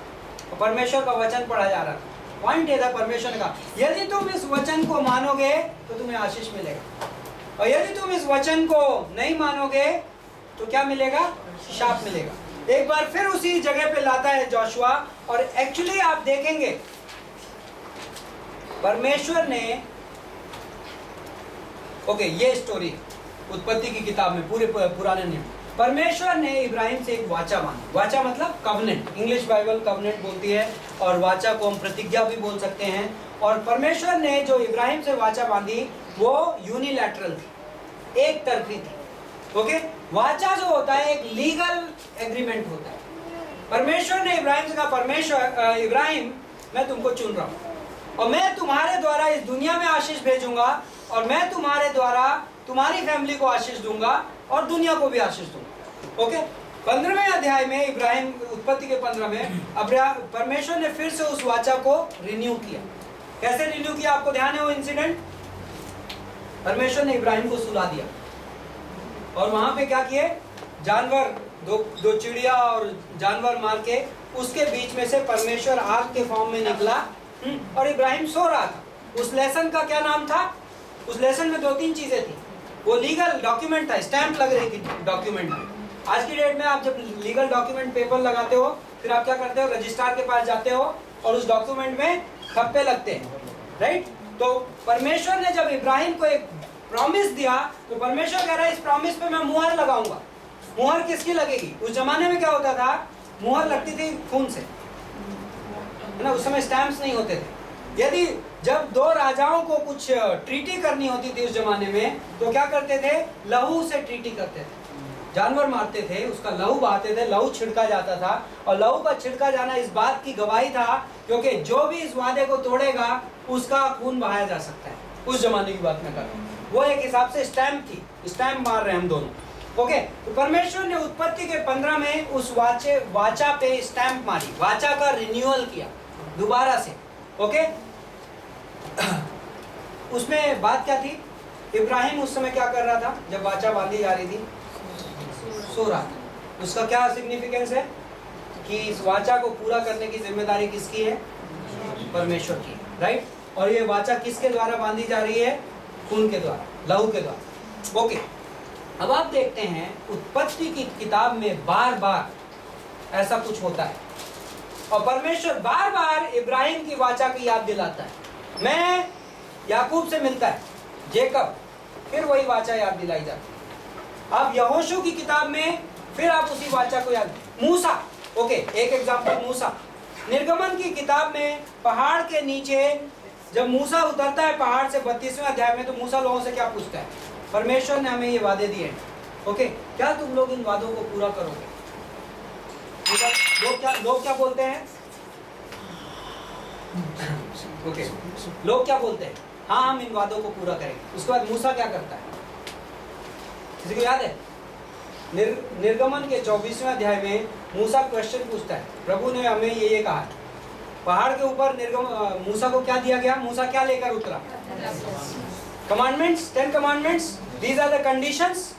और परमेश्वर का वचन पढ़ा जा रहा था। पॉइंट ये था, परमेश्वर ने कहा यदि तुम इस वचन को मानोगे तो तुम्हें आशीष मिलेगा, और यदि तुम इस वचन को नहीं मानोगे तो क्या मिलेगा, शाप मिलेगा। एक बार फिर उसी जगह पे लाता है जोशुआ। और एक्चुअली आप देखेंगे परमेश्वर ने, ओके, ये स्टोरी उत्पत्ति की किताब में पूरे पुराने नियम, परमेश्वर ने इब्राहिम से एक वाचा बांधी। वाचा मतलब कवनेंट, इंग्लिश बाइबल कवनेंट बोलती है, और वाचा को हम प्रतिज्ञा भी बोल सकते हैं। और परमेश्वर ने जो इब्राहिम से वाचा बांधी वो यूनिलैटरल थी, एक तरफी थी। ओके, वाचा जो होता है एक लीगल एग्रीमेंट होता है। परमेश्वर ने इब्राहिम से कहा, परमेश्वर इब्राहिम मैं तुमको चुन रहा हूँ और मैं तुम्हारे द्वारा इस दुनिया में आशीष भेजूंगा, और मैं तुम्हारे द्वारा तुम्हारी फैमिली को आशीष दूंगा और दुनिया को भी आशीष दूंगा। ओके, 15वें अध्याय में इब्राहिम, उत्पत्ति के 15 में परमेश्वर ने फिर से उस वाचा को रिन्यू किया। कैसे रिन्यू किया, आपको ध्यान है वो इंसिडेंट, परमेश्वर ने इब्राहिम को सुला दिया और वहां पे क्या किए, जानवर, दो चिड़िया और जानवर मार के उसके बीच में से परमेश्वर आग के फॉर्म में निकला और इब्राहिम सो रहा था। उस लेसन का क्या नाम था, उस लेसन में 2-3 चीजें थी। वो लीगल डॉक्यूमेंट था, स्टैंप लग रही थी डॉक्यूमेंट में। आज की डेट में आप जब लीगल डॉक्यूमेंट पेपर लगाते हो फिर आप क्या करते हो, रजिस्ट्रार के पास जाते हो और उस डॉक्यूमेंट में थप्पे लगते हैं, राइट। तो परमेश्वर ने जब इब्राहिम को एक प्रॉमिस दिया तो परमेश्वर कह रहा है इस प्रॉमिस पे मैं मुहर लगाऊंगा। मुहर किसकी लगेगी, उस जमाने में क्या होता था, मुहर लगती थी खून से, है ना, उस समय स्टैंप्स नहीं होते थे। यदि जब 2 राजाओं को कुछ ट्रीटी करनी होती थी उस जमाने में तो क्या करते थे, लहू से ट्रीटी करते थे, जानवर मारते थे, उसका लहू बहाते थे, लहू छिड़का जाता था। और लहू का छिड़का जाना इस बात की गवाही था क्योंकि जो भी इस वादे को तोड़ेगा उसका खून बहाया जा सकता है। उस जमाने की बात मैं कर रहा हूँ, वो एक हिसाब से स्टैंप थी, स्टैंप मार रहे हैं हम दोनों। ओके, तो परमेश्वर ने उत्पत्ति के 15 में उस वाचा पे स्टैंप मारी, वाचा का रिन्यूअल किया दोबारा से। ओके, उसमें बात क्या थी, इब्राहिम उस समय क्या कर रहा था जब वाचा बांधी जा रही थी, सो रहा था। उसका क्या सिग्निफिकेंस है कि इस वाचा को पूरा करने की जिम्मेदारी किसकी है, परमेश्वर की, राइट। और ये वाचा किसके द्वारा बांधी जा रही है, खून के द्वारा, लहू के द्वारा। ओके, अब आप देखते हैं उत्पत्ति की किताब में बार बार ऐसा कुछ होता है और परमेश्वर बार बार इब्राहिम की वाचा की याद दिलाता है। मैं याकूब से मिलता है जेकब, फिर वही वाचा याद दिलाई जाती है। अब यहोशू की किताब में फिर आप उसी वाचा को याद, मूसा, ओके एक एग्जांपल मूसा, निर्गमन की किताब में पहाड़ के नीचे जब मूसा उतरता है पहाड़ से 32वें अध्याय में, तो मूसा लोगों से क्या पूछता है? परमेश्वर ने हमें ये वादे दिए हैं, ओके क्या तुम लोग इन वादों को पूरा करोगे? लोग क्या बोलते हैं? ओके लोग क्या बोलते हैं? हाँ हम इन वादों को पूरा करेंगे। उसके बाद मूसा क्या करता है? किसी को याद है? निर्गमन के 24वें अध्याय में मूसा क्वेश्चन पूछता है, प्रभु ने हमें ये कहा है। पहाड़ के ऊपर मूसा को क्या दिया गया? मूसा क्या लेकर उतरा? Commandments, 10 commandments, these are the conditions.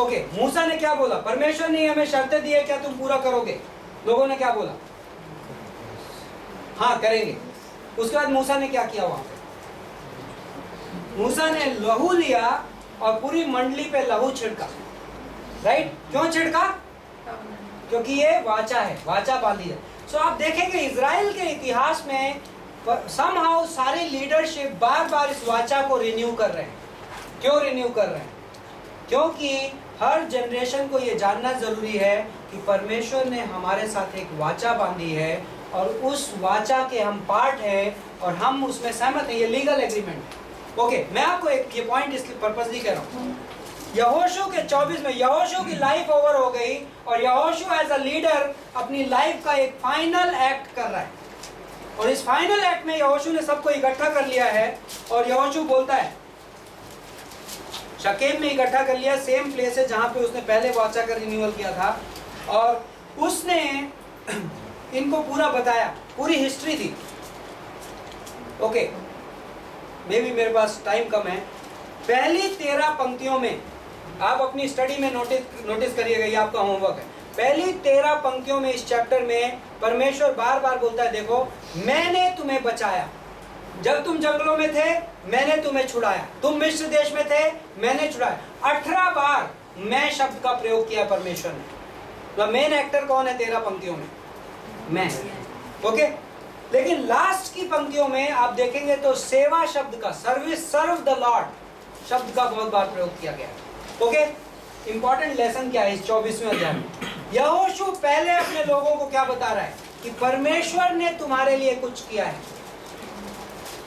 Okay मूसा ने क्या बोला? परमेश्वर ने हमें शर्तें दी है, क्या तुम पूरा करोगे? लोगों ने क्या बोला? हाँ करेंगे। उसके बाद मूसा ने क्या किया? वहां पे मूसा ने लहू लिया और पूरी मंडली पे लहू छिड़का, राइट? क्यों छिड़का? क्योंकि ये वाचा है, वाचा बांधी है। सो आप देखेंगे इजराइल के इतिहास में समहाउ सारी लीडरशिप बार बार इस वाचा को रिन्यू कर रहे हैं। क्यों रिन्यू कर रहे हैं? क्योंकि हर जनरेशन को ये जानना जरूरी है कि परमेश्वर ने हमारे साथ एक वाचा बांधी है और उस वाचा के हम पार्ट हैं और हम उसमें सहमत हैं। ये लीगल एग्रीमेंट है। ओके मैं आपको एक ये पॉइंट इसलिए पर्पसली कह रहा हूँ। यहोशू के 24 में यहोशू की लाइफ ओवर हो गई और यहोशू एज अ लीडर अपनी लाइफ का एक फाइनल एक्ट कर रहा है और इस फाइनल एक्ट में यहोशू ने सबको इकट्ठा कर लिया है और यहोशू बोलता है, शकेम में इकट्ठा कर लिया, सेम प्लेस है जहां पे उसने पहले वाचा का रिन्यूअल किया था और उसने इनको पूरा बताया, पूरी हिस्ट्री थी। ओके मे भी मेरे पास टाइम कम है। पहली 13 पंक्तियों में आप अपनी स्टडी में नोटिस करिएगा, ये आपका होमवर्क है। पहली 13 पंक्तियों में इस चैप्टर में परमेश्वर बार बार बोलता है, देखो मैंने तुम्हें बचाया, जब तुम जंगलों में थे मैंने तुम्हें छुड़ाया, तुम मिस्र देश में थे मैंने छुड़ाया। 18 बार मैं शब्द का प्रयोग किया परमेश्वर ने। तो मेन एक्टर कौन है 13 पंक्तियों में? मैं। ओके लेकिन लास्ट की पंक्तियों में आप देखेंगे तो सेवा शब्द का, सर्विस, सर्व द लॉर्ड शब्द का बहुत बार प्रयोग किया गया। ओके इंपॉर्टेंट लेसन क्या है इस 24वें अध्याय में? यहोशू पहले अपने लोगों को क्या बता रहा है कि परमेश्वर ने तुम्हारे लिए कुछ किया है।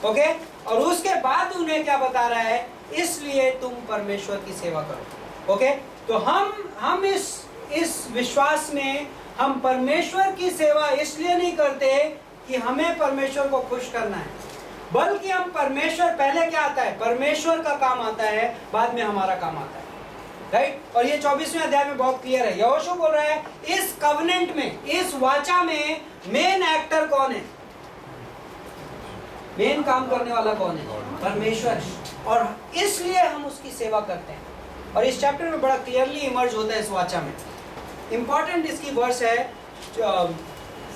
ओके और उसके बाद उन्हें क्या बता रहा है? इसलिए तुम परमेश्वर की सेवा करो। ओके तो हम इस विश्वास में हम परमेश्वर की सेवा इसलिए नहीं करते कि हमें परमेश्वर को खुश करना है, बल्कि हम परमेश्वर, पहले क्या आता है? परमेश्वर का काम आता है, बाद में हमारा काम आता है, राइट? और ये 24वें अध्याय में बहुत क्लियर है। यहोशू बोल रहा है इस कवनेंट में, इस वाचा में मेन एक्टर कौन है? मेन काम करने वाला कौन है? परमेश्वर। और इसलिए हम उसकी सेवा करते हैं और इस चैप्टर में बड़ा क्लियरली इमर्ज होता है इस वाचा में। इंपॉर्टेंट इसकी वर्स है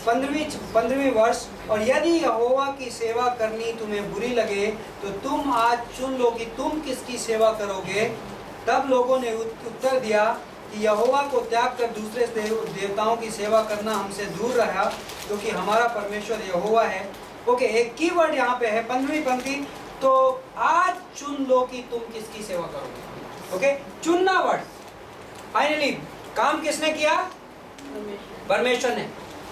15वीं वर्ष, और यदि यहोवा की सेवा करनी तुम्हें बुरी लगे तो तुम आज चुन लो कि तुम किसकी सेवा करोगे। तब लोगों ने उत्तर दिया कि यहोवा को त्याग कर दूसरे देवताओं की सेवा करना हमसे दूर रहा, क्योंकि हमारा परमेश्वर यहोवा है। ओके एक की वर्ड यहाँ पे है 15वीं पंक्ति, तो आज चुन लो कि तुम किसकी सेवा करोगे। ओके चुनना वर्ड। फाइनली काम किसने किया? परमेश्वर ने।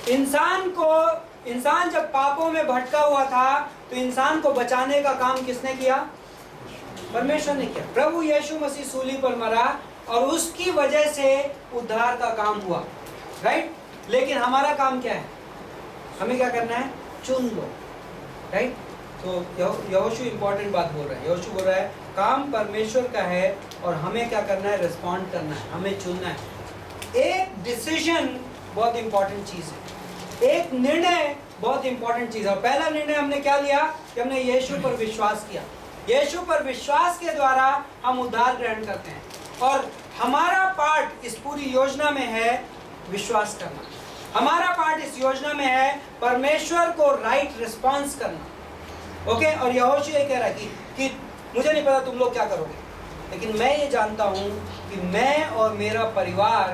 इंसान जब पापों में भटका हुआ था तो इंसान को बचाने का काम किसने किया? परमेश्वर ने किया। प्रभु यीशु मसीह सूली पर मरा और उसकी वजह से उद्धार का काम हुआ, राइट? लेकिन हमारा काम क्या है? हमें क्या करना है? चुन लो, राइट? तो यहोशू इंपॉर्टेंट बात बोल रहा है। यहोशू बोल रहा है काम परमेश्वर का है और हमें क्या करना है? रिस्पॉन्ड करना है, हमें चुनना है। एक डिसीजन बहुत इंपॉर्टेंट चीज है, एक निर्णय बहुत इंपॉर्टेंट चीज है। और पहला निर्णय हमने क्या लिया कि हमने यीशु पर विश्वास किया। यीशु पर विश्वास के द्वारा हम उद्धार ग्रहण करते हैं और हमारा पार्ट इस पूरी योजना में है विश्वास करना। हमारा पार्ट इस योजना में है परमेश्वर को राइट रिस्पॉन्स करना। ओके और यहोशू ये कह रहा है कि मुझे नहीं पता तुम लोग क्या करोगे, लेकिन मैं ये जानता हूँ कि मैं और मेरा परिवार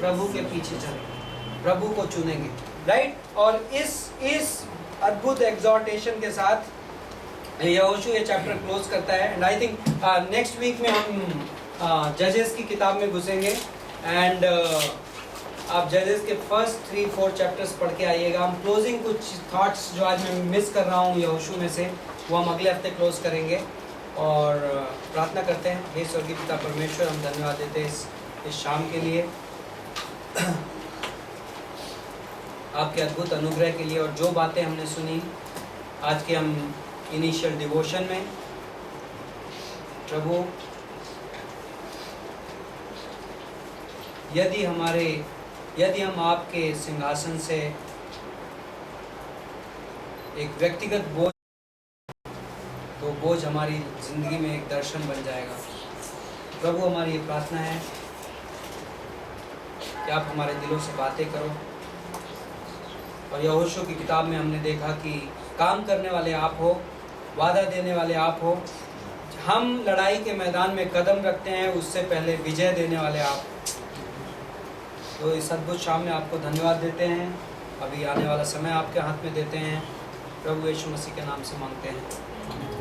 प्रभु के पीछे चलेंगे, प्रभु को चुनेंगे, राइट। और इस अद्भुत एग्जॉर्टेशन के साथ यहोशू ये चैप्टर क्लोज करता है। And I think next week में हम जजेस की किताब में घुसेंगे। एंड आप जजेस के फर्स्ट 3-4 चैप्टर्स पढ़ के आइएगा। हम क्लोजिंग कुछ थॉट्स जो आज मैं मिस कर रहा हूँ यहोशू में से, वो हम अगले हफ्ते क्लोज करेंगे। और प्रार्थना करते हैं। हे स्वर्गीय पिता परमेश्वर, हम धन्यवाद देते हैं इस शाम के लिए, आपके अद्भुत अनुग्रह के लिए। और जो बातें हमने सुनी आज के हम इनिशियल डिवोशन में, प्रभु यदि हम आपके सिंहासन से एक व्यक्तिगत बोझ, तो बोझ हमारी जिंदगी में एक दर्शन बन जाएगा। प्रभु हमारी ये प्रार्थना है कि आप हमारे दिलों से बातें करो। और यहोशू की किताब में हमने देखा कि काम करने वाले आप हो, वादा देने वाले आप हो। हम लड़ाई के मैदान में कदम रखते हैं, उससे पहले विजय देने वाले आप। तो इस अद्भुत शाम में आपको धन्यवाद देते हैं। अभी आने वाला समय आपके हाथ में देते हैं। प्रभु यीशु मसीह के नाम से मांगते हैं।